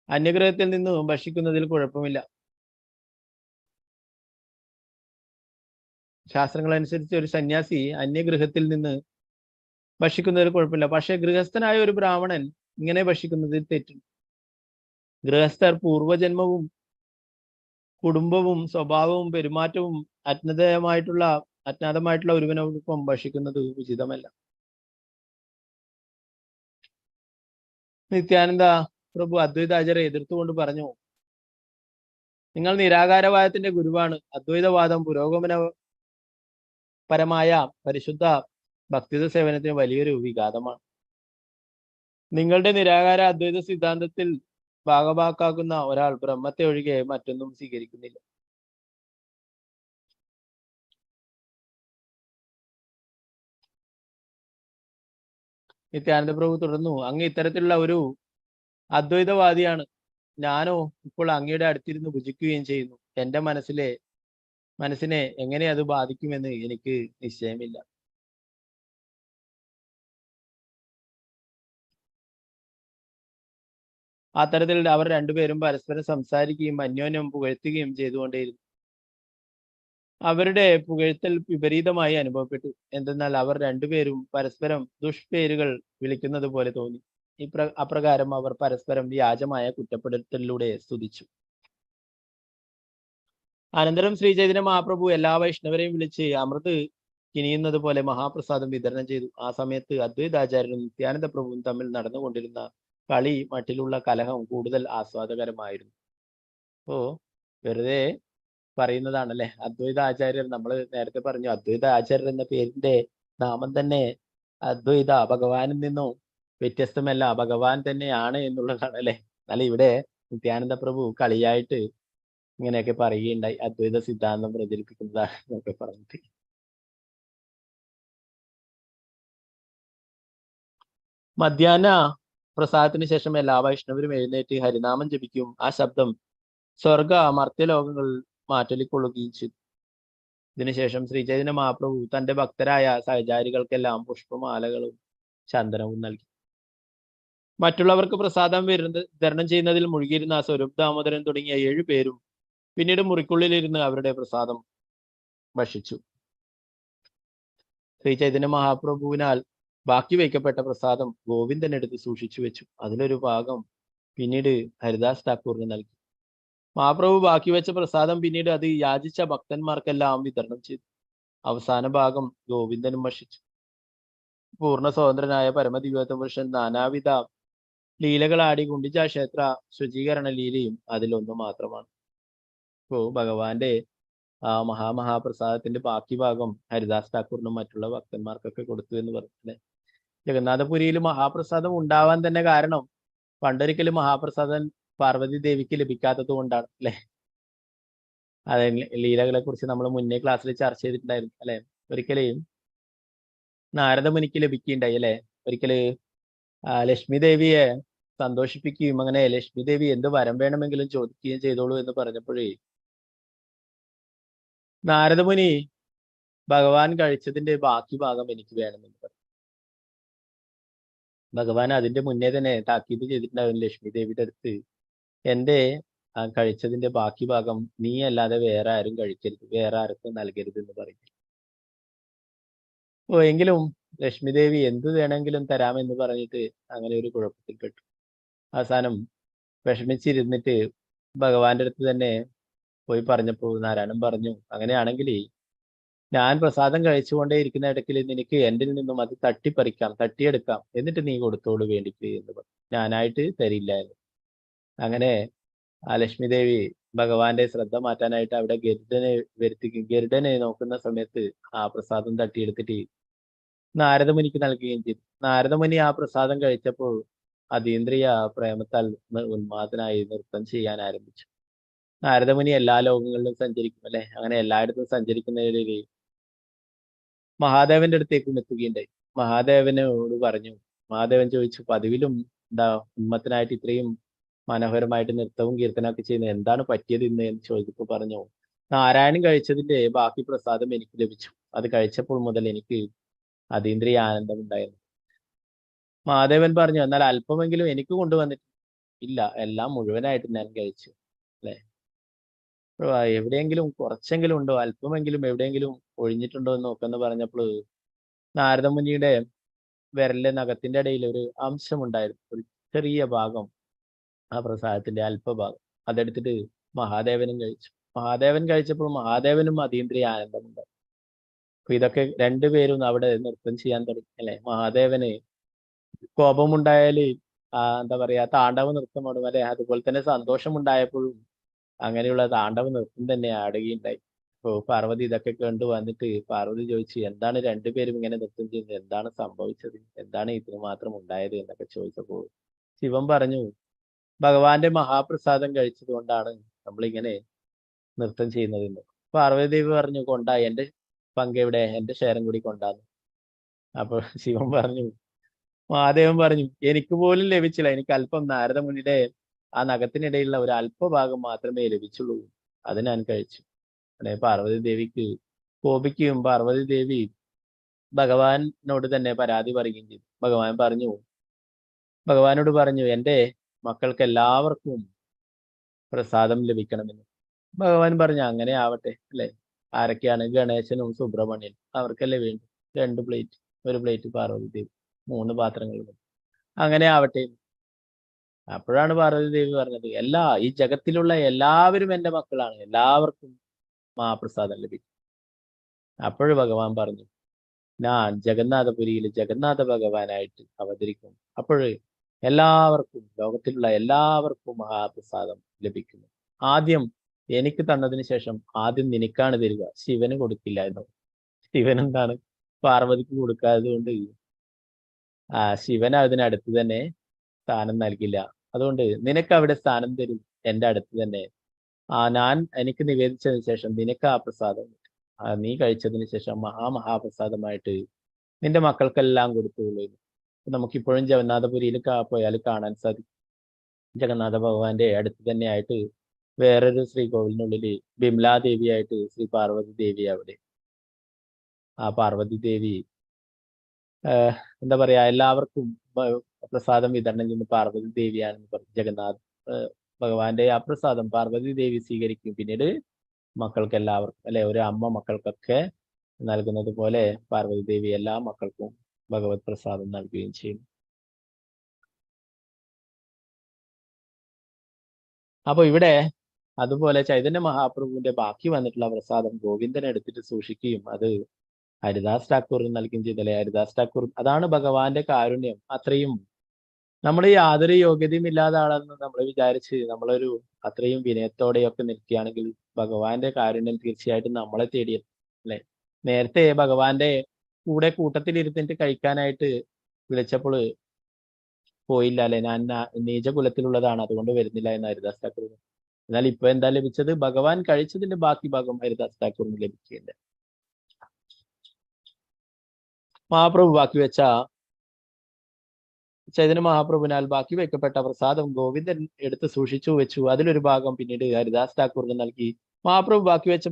അന്യഗ്രഹത്തിൽ നിന്ന് ഭക്ഷിക്കുന്നതിൽ കുഴപ്പമില്ല. ശാസ്ത്രങ്ങൾ അനുസരിച്ച് ഒരു സന്യാസി അന്യഗൃഹത്തിൽ നിന്ന് ഭക്ഷിക്കുന്നതിൽ കുഴപ്പമില്ല. പക്ഷെ ഗൃഹസ്ഥനായ ഒരു ബ്രാഹ്മണൻ ഇങ്ങനെ ഭക്ഷിക്കുന്നതിൽ തെറ്റുണ്ട്. ഗൃഹസ്ഥർ പൂർവജന്മവും കുടുംബവും സ്വഭാവവും പെരുമാറ്റവും അജ്ഞാതമായിട്ടുള്ള ഒരുവനോടൊപ്പം ഭക്ഷിക്കുന്നത് ഉചിതമല്ല. നിത്യാനന്ദ പ്രഭു അദ്വൈതാചാര്യ എതിർത്തുകൊണ്ട് പറഞ്ഞു, നിങ്ങൾ നിരാകാരവാദത്തിന്റെ ഗുരുവാണ്. അദ്വൈതവാദം പുരോഗമനപരമായ പരിശുദ്ധ ഭക്തിത സേവനത്തിന് വലിയൊരു വിഘാതമാണ്. നിങ്ങളുടെ നിരാകാര അദ്വൈത സിദ്ധാന്തത്തിൽ ഭാഗഭാക്കാക്കുന്ന ഒരാൾ ബ്രഹ്മത്തെ ഒഴികെ മറ്റൊന്നും സ്വീകരിക്കുന്നില്ല. നിത്യാനന്ദ പ്രഭു തുടർന്നു, അങ്ങ് ഇത്തരത്തിലുള്ള ഒരു അദ്വൈതവാദിയാണ്. ഞാനോ ഇപ്പോൾ അങ്ങയുടെ അടുത്തിരുന്ന് ഭുജിക്കുകയും ചെയ്യുന്നു. എന്റെ മനസ്സിനെ എങ്ങനെ അത് ബാധിക്കുമെന്ന് എനിക്ക് നിശ്ചയമില്ല. അത്തരത്തിൽ അവർ രണ്ടുപേരും പരസ്പരം സംസാരിക്കുകയും അന്യോന്യം പുകഴ്ത്തുകയും ചെയ്തുകൊണ്ടേയിരുന്നു. അവരുടെ പുകഴ്ത്തൽ വിപരീതമായി അനുഭവപ്പെട്ടു. എന്തെന്നാൽ അവർ രണ്ടുപേരും പരസ്പരം ദുഷ്പേരുകൾ വിളിക്കുന്നത് പോലെ തോന്നി. അപ്രകാരം അവർ പരസ്പരം വ്യാജമായ കുറ്റപ്പെടുത്തലിലൂടെ സ്തുതിച്ചു. അനന്തരം ശ്രീ ചൈതന്യ മഹാപ്രഭു എല്ലാ വൈഷ്ണവരെയും വിളിച്ച് അമൃത് കിനിയുന്നത് പോലെ മഹാപ്രസാദം വിതരണം ചെയ്തു. ആ സമയത്ത് അദ്വൈതാചാര്യനും നിത്യാനന്ദ പ്രഭുവും തമ്മിൽ നടന്നുകൊണ്ടിരുന്ന കളി മട്ടിലുള്ള കലഹം കൂടുതൽ ആസ്വാദകരമായിരുന്നു. അപ്പോ വെറുതെ പറയുന്നതാണല്ലേ. അദ്വൈത ആചാര്യർ, നമ്മൾ നേരത്തെ പറഞ്ഞു, അദ്വൈത ആചാര്യർ എന്ന പേരിന്റെ നാമം തന്നെ അദ്വൈത ഭഗവാനിൽ നിന്നും വ്യത്യസ്തമല്ല, ഭഗവാൻ തന്നെയാണ് എന്നുള്ളതാണ് അല്ലെ. എന്നാൽ ഇവിടെ നിത്യാനന്ദ പ്രഭു കളിയായിട്ട് ഇങ്ങനെയൊക്കെ പറയുകയുണ്ടായി, അദ്വൈത സിദ്ധാന്തം പ്രചരിപ്പിക്കുന്നതാണ് എന്നൊക്കെ പറഞ്ഞിട്ട്. മധ്യാഹ്ന പ്രസാദത്തിന് ശേഷം എല്ലാ വൈഷ്ണവരും എഴുന്നേറ്റ് ഹരിനാമം ജപിക്കും. ആ ശബ്ദം സ്വർഗ മർത്യലോകങ്ങൾ മാറ്റൊലിക്കൊള്ളുകയും ചെയ്തു. ഇതിനുശേഷം ശ്രീ ചൈതന്യ മഹാപ്രഭു തന്റെ ഭക്തരായ സഹചാരികൾക്കെല്ലാം പുഷ്പമാലകളും ചന്ദനവും നൽകി. മറ്റുള്ളവർക്ക് പ്രസാദം വിതരണം ചെയ്യുന്നതിൽ മുഴുകിയിരുന്ന സ്വരൂപ് ദാമോദരൻ തുടങ്ങിയ 7 പേരും പിന്നീട് മുറിക്കുള്ളിലിരുന്ന് അവരുടെ പ്രസാദം ഭക്ഷിച്ചു. ശ്രീ ചൈതന്യ മഹാപ്രഭുവിനാൽ ബാക്കി വയ്ക്കപ്പെട്ട പ്രസാദം ഗോവിന്ദൻ എടുത്ത് സൂക്ഷിച്ചു വെച്ചു. അതിലൊരു ഭാഗം പിന്നീട് ഹരിദാസ് ഠാക്കൂറിന് നൽകി. മഹാപ്രഭു ബാക്കി വെച്ച പ്രസാദം പിന്നീട് അത് യാചിച്ച ഭക്തന്മാർക്കെല്ലാം വിതരണം ചെയ്തു. അവസാന ഭാഗം ഗോവിന്ദനും ഭക്ഷിച്ചു. പൂർണ്ണ സ്വതന്ത്രനായ പരമദിവ്യോത്തമ പുരുഷൻ നാനാവിധ ലീലകളാടി ഗുണ്ടിജ ക്ഷേത്ര ശുചീകരണ ലീലയും അതിലൊന്നു മാത്രമാണ്. ഇപ്പോ ഭഗവാന്റെ ആ മഹാപ്രസാദത്തിന്റെ ബാക്കി ഭാഗം ഹരിദാസ് ഠാക്കൂറിനും മറ്റുള്ള ഭക്തന്മാർക്കൊക്കെ കൊടുത്തു എന്ന് പറഞ്ഞില്ലേ. ജഗന്നാഥപുരിയിൽ മഹാപ്രസാദം ഉണ്ടാവാൻ തന്നെ കാരണം പണ്ടൊരിക്കലും മഹാപ്രസാദം പാർവതി ദേവിക്ക് ലഭിക്കാത്തത് കൊണ്ടാണ് അല്ലെ. അതെ, ലീലകളെ കുറിച്ച് നമ്മൾ മുന്നേ ക്ലാസ്സിൽ ചർച്ച ചെയ്തിട്ടുണ്ടായിരുന്നു അല്ലെ. ഒരിക്കലും നാരദ മുനിക്ക് ലഭിക്കുകയുണ്ടായി അല്ലെ. ഒരിക്കല് ലക്ഷ്മി ദേവിയെ സന്തോഷിപ്പിക്കുകയും അങ്ങനെ ലക്ഷ്മി ദേവി എന്ത് വരം വേണമെങ്കിലും ചോദിക്കുകയും ചെയ്തോളൂ എന്ന് പറഞ്ഞപ്പോഴേ നാരദമുനി ഭഗവാൻ കഴിച്ചതിന്റെ ബാക്കി ഭാഗം എനിക്ക് വേണമെന്ന് പറഞ്ഞു. ഭഗവാൻ അതിന്റെ മുന്നേ തന്നെ താക്കീത് ചെയ്തിട്ടുണ്ടാവും ലക്ഷ്മി ദേവിയുടെ അടുത്ത്, എന്റെ കഴിച്ചതിന്റെ ബാക്കി ഭാഗം നീ അല്ലാതെ വേറെ ആരും കഴിക്കരുത്, വേറെ ആർക്കും നൽകരുത് എന്ന് പറയും. ഓ എങ്കിലും ലക്ഷ്മി ദേവി എന്ത് വേണമെങ്കിലും തരാമെന്ന് പറഞ്ഞിട്ട് അങ്ങനെ ഒരു കുഴപ്പത്തിൽപ്പെട്ടു. അവസാനം വിഷമിച്ചിരുന്നിട്ട് ഭഗവാന്റെ അടുത്ത് തന്നെ പോയി പറഞ്ഞപ്പോൾ നാരായണൻ പറഞ്ഞു, അങ്ങനെയാണെങ്കിൽ ഞാൻ പ്രസാദം കഴിച്ചുകൊണ്ടേ ഇരിക്കുന്ന ഇടയ്ക്കിൽ നിനക്ക് എന്നിൽ നിന്നും അത് തട്ടിപ്പറിക്കാം, തട്ടിയെടുക്കാം, എന്നിട്ട് നീ കൊടുത്തോളൂ വേണ്ടിക്ക് എന്ന് പറഞ്ഞു. ഞാനായിട്ട് തരില്ല എന്ന്. അങ്ങനെ ആ ലക്ഷ്മി ദേവി ഭഗവാന്റെ ശ്രദ്ധ മാറ്റാനായിട്ട് അവിടെ ഗരുഡനെ നോക്കുന്ന സമയത്ത് ആ പ്രസാദം തട്ടിയെടുത്തിട്ട് നാരദമുനിക്ക് നൽകുകയും ചെയ്തു. നാരദമുനി ആ പ്രസാദം കഴിച്ചപ്പോൾ അതീന്ദ്രിയ പ്രേമത്താൽ ഉന്മാദനായി നൃത്തം ചെയ്യാൻ ആരംഭിച്ചു. നാരദമുനി എല്ലാ ലോകങ്ങളിലും സഞ്ചരിക്കും അല്ലെ. അങ്ങനെ എല്ലായിടത്തും സഞ്ചരിക്കുന്നതിൽ മഹാദേവന്റെ അടുത്തേക്കും എത്തുകയുണ്ടായി. മഹാദേവനോട് പറഞ്ഞു, മഹാദേവൻ ചോദിച്ചു, പതിവിലും എന്താ ഉന്മത്തനായിട്ട് ഇത്രയും മനോഹരമായിട്ട് നൃത്തവും കീർത്തനമൊക്കെ ചെയ്യുന്നത്, എന്താണ് പറ്റിയത് ഇന്ന് എന്ന് ചോദിച്ചപ്പോൾ പറഞ്ഞു, നാരായണൻ കഴിച്ചതിന്റെ ബാക്കി പ്രസാദം എനിക്ക് ലഭിച്ചു, അത് കഴിച്ചപ്പോൾ മുതൽ എനിക്ക് അതീന്ദ്രിയ ആനന്ദം ഉണ്ടായിരുന്നു. മഹാദേവൻ പറഞ്ഞു, എന്നാൽ അല്പമെങ്കിലും എനിക്ക് കൊണ്ടുവന്നിട്ട് ഇല്ല, എല്ലാം മുഴുവനായിട്ട് ഞാൻ കഴിച്ചു അല്ലെ. എവിടെയെങ്കിലും കുറച്ചെങ്കിലും ഉണ്ടോ, അല്പമെങ്കിലും എവിടെയെങ്കിലും ഒഴിഞ്ഞിട്ടുണ്ടോ എന്ന് നോക്കെന്ന് പറഞ്ഞപ്പോൾ നാരദമുനിയുടെ വിരലിലെ നഖത്തിന്റെ ഇടയിൽ ഒരു അംശമുണ്ടായിരുന്നു, ഒരു ചെറിയ ഭാഗം, ആ പ്രസാദത്തിന്റെ അല്പഭാഗം അതെടുത്തിട്ട് മഹാദേവനും കഴിച്ചു. മഹാദേവൻ കഴിച്ചപ്പോൾ മഹാദേവനും അതീന്ദ്രിയ ആനന്ദമുണ്ടായി. അപ്പൊ ഇതൊക്കെ രണ്ടുപേരും അവിടെ നൃത്തം ചെയ്യാൻ തുടങ്ങി അല്ലെ. മഹാദേവന് കോപമുണ്ടായാല് എന്താ പറയാ താണ്ഡവ നൃത്തമാണ് അല്ലെ. അതുപോലെ തന്നെ സന്തോഷമുണ്ടായപ്പോഴും അങ്ങനെയുള്ള താണ്ഡവ നൃത്തം തന്നെ ആടുകയുണ്ടായി. അപ്പോ പാർവതി ഇതൊക്കെ കണ്ടു വന്നിട്ട് പാർവതി ചോദിച്ചു, എന്താണ് രണ്ടുപേരും ഇങ്ങനെ നൃത്തം ചെയ്യുന്നത്, എന്താണ് സംഭവിച്ചത്, എന്താണ് ഇതിന് മാത്രം ഉണ്ടായത് എന്നൊക്കെ ചോദിച്ചപ്പോൾ ശിവൻ പറഞ്ഞു, ഭഗവാന്റെ മഹാപ്രസാദം കഴിച്ചത് കൊണ്ടാണ് നമ്മളിങ്ങനെ നൃത്തം ചെയ്യുന്നതെന്ന്. പാർവതി ദേവി പറഞ്ഞു, കൊണ്ടാ, എന്റെ പങ്ക് എവിടെ, എന്റെ ഷെയറും കൂടി കൊണ്ടാന്ന്. അപ്പൊ ശിവൻ പറഞ്ഞു, മഹാദേവൻ പറഞ്ഞു, എനിക്ക് പോലും ലഭിച്ചില്ല, എനിക്ക് അല്പം നാരദമുനിയുടെ ആ നഖത്തിനിടയിലുള്ള ഒരു അല്പഭാഗം മാത്രമേ ലഭിച്ചുള്ളൂ, അത് ഞാൻ കഴിച്ചു. അല്ലെ. പാർവതി ദേവിക്ക് കോപിക്കുകയും പാർവതി ദേവി ഭഗവാനോട് തന്നെ പരാതി പറയുകയും ചെയ്തു. ഭഗവാനോട് പറഞ്ഞു, എന്റെ മക്കൾക്ക് എല്ലാവർക്കും പ്രസാദം ലഭിക്കണമെന്ന്. ഭഗവാൻ പറഞ്ഞു, അങ്ങനെ ആവട്ടെ അല്ലെ. ആരൊക്കെയാണ്? ഗണേശനും സുബ്രഹ്മണ്യനും, അവർക്കല്ലേ വേണ്ടു. 2 പ്ലേറ്റ്, 1 പ്ലേറ്റ് പാർവതി ദേവി, 3 പാത്രങ്ങൾ. അങ്ങനെ ആവട്ടെ. അപ്പോഴാണ് പാർവതി ദേവി പറഞ്ഞത്, ഈ ജഗത്തിലുള്ള എല്ലാവരും എന്റെ മക്കളാണ്, എല്ലാവർക്കും മഹാപ്രസാദം ലഭിക്കും. അപ്പോഴും ഭഗവാൻ പറഞ്ഞു, ഞാൻ ജഗന്നാഥപുരിയിൽ ജഗന്നാഥ ഭഗവാനായിട്ട് അവതരിക്കും, അപ്പോഴ് എല്ലാവർക്കും, ലോകത്തിലുള്ള എല്ലാവർക്കും മഹാപ്രസാദം ലഭിക്കുന്നു. ആദ്യം എനിക്ക് തന്നതിന് ശേഷം ആദ്യം നിനക്കാണ് തരിക, ശിവന് കൊടുക്കില്ല എന്ന്. ശിവൻ എന്താണ് പാർവതിക്ക് കൊടുക്കാത്തത് കൊണ്ട് ശിവൻ അതിനടുത്ത് തന്നെ സ്ഥാനം നൽകില്ല. അതുകൊണ്ട് നിനക്ക് അവിടെ സ്ഥാനം തരും, എന്റെ അടുത്ത് തന്നെ. എനിക്ക് നിവേദിച്ചതിന് ശേഷം നിനക്ക് ആ പ്രസാദം നീ കഴിച്ചതിന് ശേഷം മഹാപ്രസാദമായിട്ട് നിന്റെ മക്കൾക്കെല്ലാം കൊടുത്തുള്ളൂ. നമുക്കിപ്പോഴും ജഗന്നാഥപുരിയിൽ പോയാൽ കാണാൻ സാധിക്കും. ജഗന്നാഥ ഭഗവാന്റെ അടുത്ത് തന്നെ ആയിട്ട് വേറൊരു ശ്രീകോവിലിനുള്ളിൽ ബിംലാദേവിയായിട്ട് ശ്രീ പാർവതി ദേവി അവിടെ. ആ പാർവതി ദേവി എന്താ പറയാ, എല്ലാവർക്കും പ്രസാദം വിതരണം ചെയ്യുന്ന പാർവതി ദേവിയാണെന്ന് പറഞ്ഞു. ജഗന്നാഥ് ഭഗവാന്റെ ആ പ്രസാദം പാർവതി ദേവി സ്വീകരിക്കും. പിന്നീട് മക്കൾക്ക് എല്ലാവർക്കും അല്ലെ, ഒരു അമ്മ മക്കൾക്കൊക്കെ നൽകുന്നത് പോലെ പാർവതി ദേവി എല്ലാ മക്കൾക്കും ഭഗവത് പ്രസാദം നൽകുകയും ചെയ്യും. അപ്പൊ ഇവിടെ അതുപോലെ ചൈതന്യ മഹാപ്രഭുവിന്റെ ബാക്കി വന്നിട്ടുള്ള പ്രസാദം ഗോവിന്ദനെ എടുത്തിട്ട് സൂക്ഷിക്കുകയും അത് ഹരിദാസ് ഠാക്കൂറിന് നൽകുകയും ചെയ്തല്ലേ. ഹരിദാസ് ഠാക്കൂർ, അതാണ് ഭഗവാന്റെ കാരുണ്യം. അത്രയും നമ്മൾ യാതൊരു യോഗ്യതയും ഇല്ലാത്ത ആളെന്ന് നമ്മൾ വിചാരിച്ച് നമ്മളൊരു അത്രയും വിനയത്തോടെയൊക്കെ നിൽക്കുകയാണെങ്കിൽ ഭഗവാന്റെ കാരുണ്യം തീർച്ചയായിട്ടും നമ്മളെ തേടിയെത്തും അല്ലെ. നേരത്തെ ഭഗവാന്റെ കൂടെ കൂട്ടത്തിലിരുന്നിട്ട് കഴിക്കാനായിട്ട് വിളിച്ചപ്പോൾ പോയില്ല അല്ലെ, ഞാൻ നീചകുലത്തിലുള്ളതാണ് അതുകൊണ്ട് വരുന്നില്ല എന്ന് ഹരിദാസ് ഠാക്കൂർ. എന്നാൽ ഇപ്പൊ എന്താ ലഭിച്ചത്? ഭഗവാൻ കഴിച്ചതിന്റെ ബാക്കി ഭാഗം ഹരിദാസ് ഠാക്കൂറിന് ലഭിക്കുകയുണ്ട്. മഹാപ്രഭു ബാക്കി വെച്ച ചൈതന്യ മഹാപ്രഭുവിനാൽ ബാക്കി വെക്കപ്പെട്ട പ്രസാദം ഗോവിന്ദൻ എടുത്ത് സൂക്ഷിച്ചു വെച്ചു. അതിലൊരു ഭാഗം പിന്നീട് ഹരിദാസ് ഠാക്കൂറിന് നൽകി. മഹാപ്രഭു ബാക്കി വെച്ച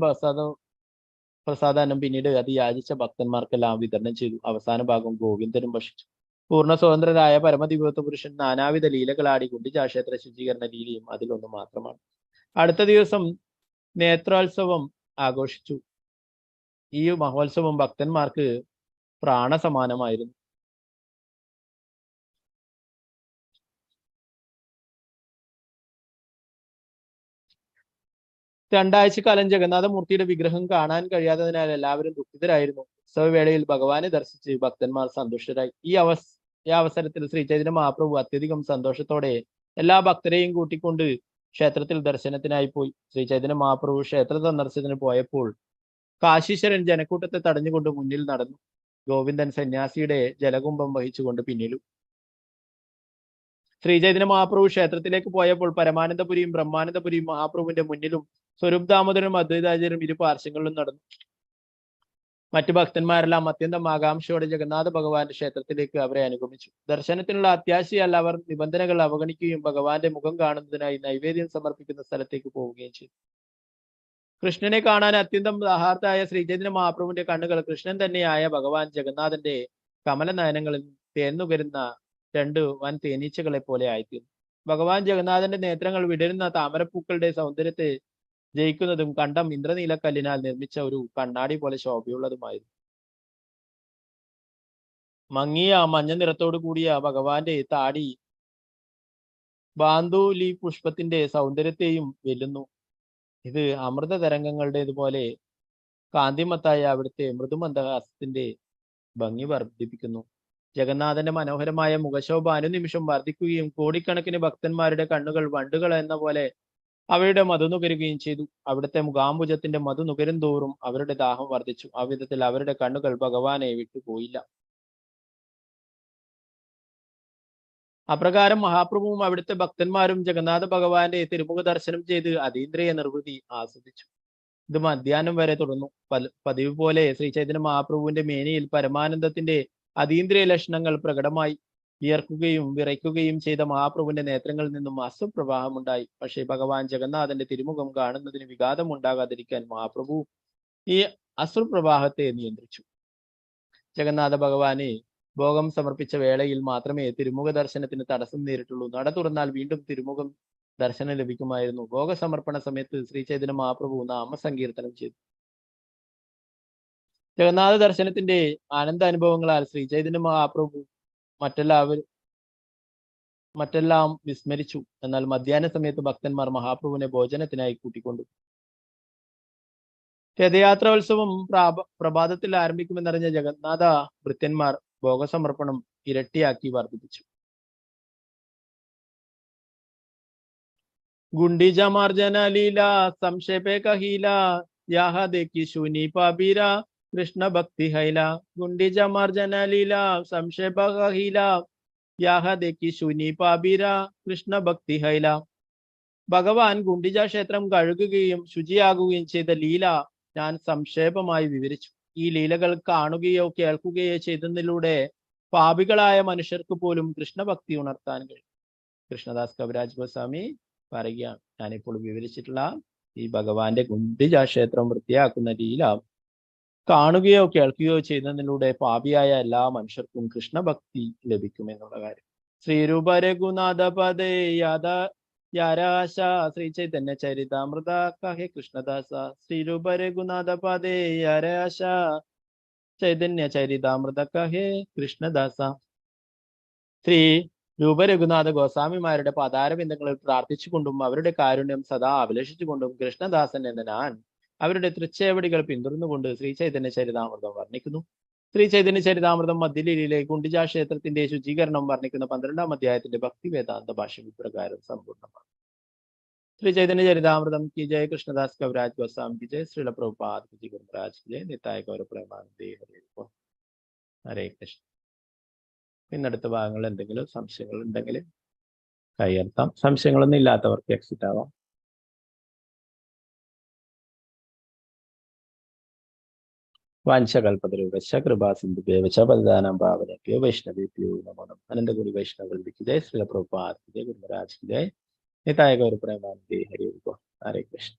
പ്രസാദാനം പിന്നീട് അത് യാചിച്ച ഭക്തന്മാർക്കെല്ലാം വിതരണം ചെയ്തു. അവസാന ഭാഗം ഗോവിന്ദനും ഭക്ഷിച്ചു. പൂർണ്ണ സ്വതന്ത്രരായ പരമദിവ്യത്വ പുരുഷൻ നാനാവിധ ലീലകളാടി ഗുണ്ടിജാക്ഷേത്ര ശുചീകരണ ലീലയും അതിലൊന്ന് മാത്രമാണ്. അടുത്ത ദിവസം നേത്രോത്സവം ആഘോഷിച്ചു. ഈ മഹോത്സവം ഭക്തന്മാർക്ക് പ്രാണസമാനമായിരുന്നു. രണ്ടാഴ്ചക്കാലം ജഗന്നാഥമൂർത്തിയുടെ വിഗ്രഹം കാണാൻ കഴിയാത്തതിനാൽ എല്ലാവരും ദുഃഖിതരായിരുന്നു. ഉത്സവവേളയിൽ ഭഗവാനെ ദർശിച്ച് ഭക്തന്മാർ സന്തുഷ്ടരായി. ഈ അവസരത്തിൽ ശ്രീ ചൈതന്യ മഹാപ്രഭു അത്യധികം സന്തോഷത്തോടെ എല്ലാ ഭക്തരെയും കൂട്ടിക്കൊണ്ട് ക്ഷേത്രത്തിൽ ദർശനത്തിനായി പോയി. ശ്രീ ചൈതന്യ മഹാപ്രഭു ക്ഷേത്ര സന്ദർശനത്തിന് പോയപ്പോൾ കാശീശ്വരൻ ജനക്കൂട്ടത്തെ തടഞ്ഞുകൊണ്ട് മുന്നിൽ നടന്നു. ഗോവിന്ദൻ സന്യാസിയുടെ ജലകുംഭം വഹിച്ചുകൊണ്ട് പിന്നിലും. ശ്രീ ചൈതന്യ മഹാപ്രഭു ക്ഷേത്രത്തിലേക്ക് പോയപ്പോൾ പരമാനന്ദപുരിയും ബ്രഹ്മാനന്ദപുരിയും മഹാപ്രഭുവിന്റെ മുന്നിലും സ്വരൂപ് ദാമോദരനും അദ്വൈതാചാര്യരും ഇരു പാർശ്വങ്ങളിലും നടന്നു. മറ്റു ഭക്തന്മാരെല്ലാം അത്യന്തം ആകാംക്ഷയോടെ ജഗന്നാഥ ഭഗവാന്റെ ക്ഷേത്രത്തിലേക്ക് അവരെ അനുഗമിച്ചു. ദർശനത്തിനുള്ള അത്യാശയാൽ അവർ നിബന്ധനകൾ അവഗണിക്കുകയും ഭഗവാന്റെ മുഖം കാണുന്നതിനായി നൈവേദ്യം സമർപ്പിക്കുന്ന സ്ഥലത്തേക്ക് പോവുകയും ചെയ്തു. കൃഷ്ണനെ കാണാൻ അത്യന്തം ദാഹാർത്തായ ശ്രീ ചൈതന്യ മഹാപ്രഭുവിന്റെ കണ്ണുകൾ കൃഷ്ണൻ തന്നെയായ ഭഗവാൻ ജഗന്നാഥന്റെ കമലനയനങ്ങളിൽ തേന്നുകരുന്ന രണ്ട് വൻ തേനീച്ചകളെ പോലെ ആയിത്തീർന്നു. ഭഗവാൻ ജഗന്നാഥന്റെ നേത്രങ്ങൾ വിടരുന്ന താമരപ്പൂക്കളുടെ സൗന്ദര്യത്തെ ജയിക്കുന്നതും കണ്ടം ഇന്ദ്രനീലക്കല്ലിനാൽ നിർമ്മിച്ച ഒരു കണ്ണാടി പോലെ ശോഭയുള്ളതുമായിരുന്നു. മങ്ങിയ മഞ്ഞ നിറത്തോടു കൂടിയ ഭഗവാന്റെ താടി ബാന്ദുലി പുഷ്പത്തിന്റെ സൗന്ദര്യത്തെയും വെല്ലുന്നു. ഇത് അമൃത തരംഗങ്ങളുടേതുപോലെ കാന്തിമത്തായ അവിടുത്തെ മൃദുമന്ദഹാസത്തിന്റെ ഭംഗി വർദ്ധിപ്പിക്കുന്നു. ജഗന്നാഥന്റെ മനോഹരമായ മുഖശോഭ അനുനിമിഷം വർദ്ധിക്കുകയും കോടിക്കണക്കിന് ഭക്തന്മാരുടെ കണ്ണുകൾ വണ്ടുകൾ എന്ന പോലെ അവയുടെ മധു നുകരുകയും ചെയ്തു. അവിടുത്തെ മുഖാംബുജത്തിന്റെ മധു നുകരും തോറും അവരുടെ ദാഹം വർദ്ധിച്ചു. ആ വിധത്തിൽ അവരുടെ കണ്ണുകൾ ഭഗവാനെ വിട്ടുപോയില്ല. അപ്രകാരം മഹാപ്രഭുവും അവിടുത്തെ ഭക്തന്മാരും ജഗന്നാഥ ഭഗവാന്റെ തിരുമുഖ ദർശനം ചെയ്ത് അതീന്ദ്രിയ നിർവൃതി ആസ്വദിച്ചു. ഇത് മധ്യാഹ്നം വരെ തുടർന്നു. പതിവ് പോലെ ശ്രീ ചൈതന്യ മഹാപ്രഭുവിന്റെ മേനിയിൽ പരമാനന്ദത്തിന്റെ അതീന്ദ്രിയ ലക്ഷണങ്ങൾ പ്രകടമായി. വിയർക്കുകയും വിറയ്ക്കുകയും ചെയ്ത മഹാപ്രഭുവിന്റെ നേത്രങ്ങളിൽ നിന്നും അശ്രുപ്രവാഹമുണ്ടായി. പക്ഷേ ഭഗവാൻ ജഗന്നാഥന്റെ തിരുമുഖം കാണുന്നതിന് വിഘാതം ഉണ്ടാകാതിരിക്കാൻ മഹാപ്രഭു ഈ അശ്രുപ്രവാഹത്തെ നിയന്ത്രിച്ചു. ജഗന്നാഥ ഭഗവാനെ ഭോഗം സമർപ്പിച്ച വേളയിൽ മാത്രമേ തിരുമുഖ ദർശനത്തിന് തടസ്സം നേരിട്ടുള്ളൂ. നട തുറന്നാൽ വീണ്ടും തിരുമുഖം ദർശനം ലഭിക്കുമായിരുന്നു. ഭോഗസമർപ്പണ സമയത്ത് ശ്രീ ചൈതന്യ മഹാപ്രഭു നാമസങ്കീർത്തനം ചെയ്തു. ജഗന്നാഥ ദർശനത്തിന്റെ ആനന്ദ അനുഭവങ്ങളാൽ ശ്രീ ചൈതന്യ മഹാപ്രഭു മറ്റെല്ലാം വിസ്മരിച്ചു. എന്നാൽ മധ്യാഹ്ന സമയത്ത് ഭക്തന്മാർ മഹാപ്രഭുവിനെ ഭോജനത്തിനായി കൂട്ടിക്കൊണ്ടു. രഥയാത്രോത്സവം പ്രഭാതത്തിൽ ആരംഭിക്കുമെന്നറിഞ്ഞ ജഗന്നാഥ ഭൃത്യന്മാർ ഭോഗസമർപ്പണം ഇരട്ടിയാക്കി വർദ്ധിപ്പിച്ചു. ഗുണ്ടിജ മാർജന ലീല സംക്ഷേപേ കഹീല യാഹ ദേക്കി ശൂനി പാബീര കൃഷ്ണ ഭക്തി ഹൈല. ഗുണ്ടിജ മാർജന ലീല സംക്ഷേപ കഹീല യാഹ ദേക്കി ശൂനി പാബീര കൃഷ്ണ ഭക്തി ഹൈല. ഭഗവാൻ ഗുണ്ടിജ ക്ഷേത്രം കഴുകുകയും ശുചിയാകുകയും ചെയ്ത ലീല ഞാൻ സംക്ഷേപമായി വിവരിച്ചു. ഈ ലീലകൾ കാണുകയോ കേൾക്കുകയോ ചെയ്തതിലൂടെ പാപികളായ മനുഷ്യർക്ക് പോലും കൃഷ്ണഭക്തി ഉണർത്താൻ കഴിയും. കൃഷ്ണദാസ് കവിരാജ് ഗോസ്വാമി പറയുകയാണ്, ഞാനിപ്പോൾ വിവരിച്ചിട്ടുള്ള ഈ ഭഗവാന്റെ ഗുണ്ടിജ ക്ഷേത്രം വൃത്തിയാക്കുന്ന ലീല കാണുകയോ കേൾക്കുകയോ ചെയ്യുന്നതിലൂടെ പാപിയായ എല്ലാ മനുഷ്യർക്കും കൃഷ്ണഭക്തി ലഭിക്കുമെന്നുള്ള കാര്യം. ശ്രീരൂപ രഘുനാഥ പദേ യാരാശ ശ്രീ ചൈതന്യ ചരിതാമൃത കഹേ കൃഷ്ണദാസ. ശ്രീരൂപ രഘുനാഥ പദേ യാരാശ ചൈതന്യ ചരിതാമൃത കഹേ കൃഷ്ണദാസ. ശ്രീ രൂപ രഘുനാഥ ഗോസ്വാമിമാരുടെ പദാരബിന്ദങ്ങളിൽ പ്രാർത്ഥിച്ചുകൊണ്ടും അവരുടെ കാരുണ്യം സദാ അഭിലഷിച്ചുകൊണ്ടും കൃഷ്ണദാസൻ എന്ന ഞാൻ അവരുടെ തൃച്ചേവടികൾ പിന്തുടർന്നുകൊണ്ട് ശ്രീ ചൈതന്യ ചരിതാമൃതം വർണ്ണിക്കുന്നു. ശ്രീ ചൈതന്യ ചരിതാമൃതം മധ്യലീലയിലെ ഗുണ്ടിജ ക്ഷേത്രത്തിന്റെ ശുചീകരണം വർണ്ണിക്കുന്ന 12-ാം അധ്യായത്തിന്റെ ഭക്തി വേദാന്ത ഭാഷ്യം ഇപ്രകാരം സമ്പൂർണ്ണമാണ്. ശ്രീ ചൈതന്യ ചരിതാമൃതം കി ജയ. കൃഷ്ണദാസ് കവിരാജ് ഗോസ്വാമി കി ജയ. ശ്രീല പ്രഭുപാദ് കി ജയ. ഗുരുരാജ് കി ജയ. നിത്തായ ഗൗര പ്രേമാനന്ദേ ഹരേ കൃഷ്ണ. ഇന്നടുത്ത ഭാഗങ്ങളിൽ എന്തെങ്കിലും സംശയങ്ങൾ ഉണ്ടെങ്കിൽ കൈയർത്താം. സംശയങ്ങളൊന്നും ഇല്ലാത്തവർക്ക് എക്സിറ്റ് ആവാം. വാഞ്ചകൽപതരൂപശ്ച കൃപാസിന്ധുഭ്യശ്ച പതിതാനാം പാവനേഭ്യോ വൈഷ്ണവേഭ്യോ നമോ നമഃ. അനന്തഗുരു വൈഷ്ണവ ജയ. ശ്രീല പ്രഭുപാദ് കി ജയ. ഗുരുരാജ് കി ജയ. നിതായ ഗൗര പ്രേമാനന്ദേ ഹരേ കൃഷ്ണ.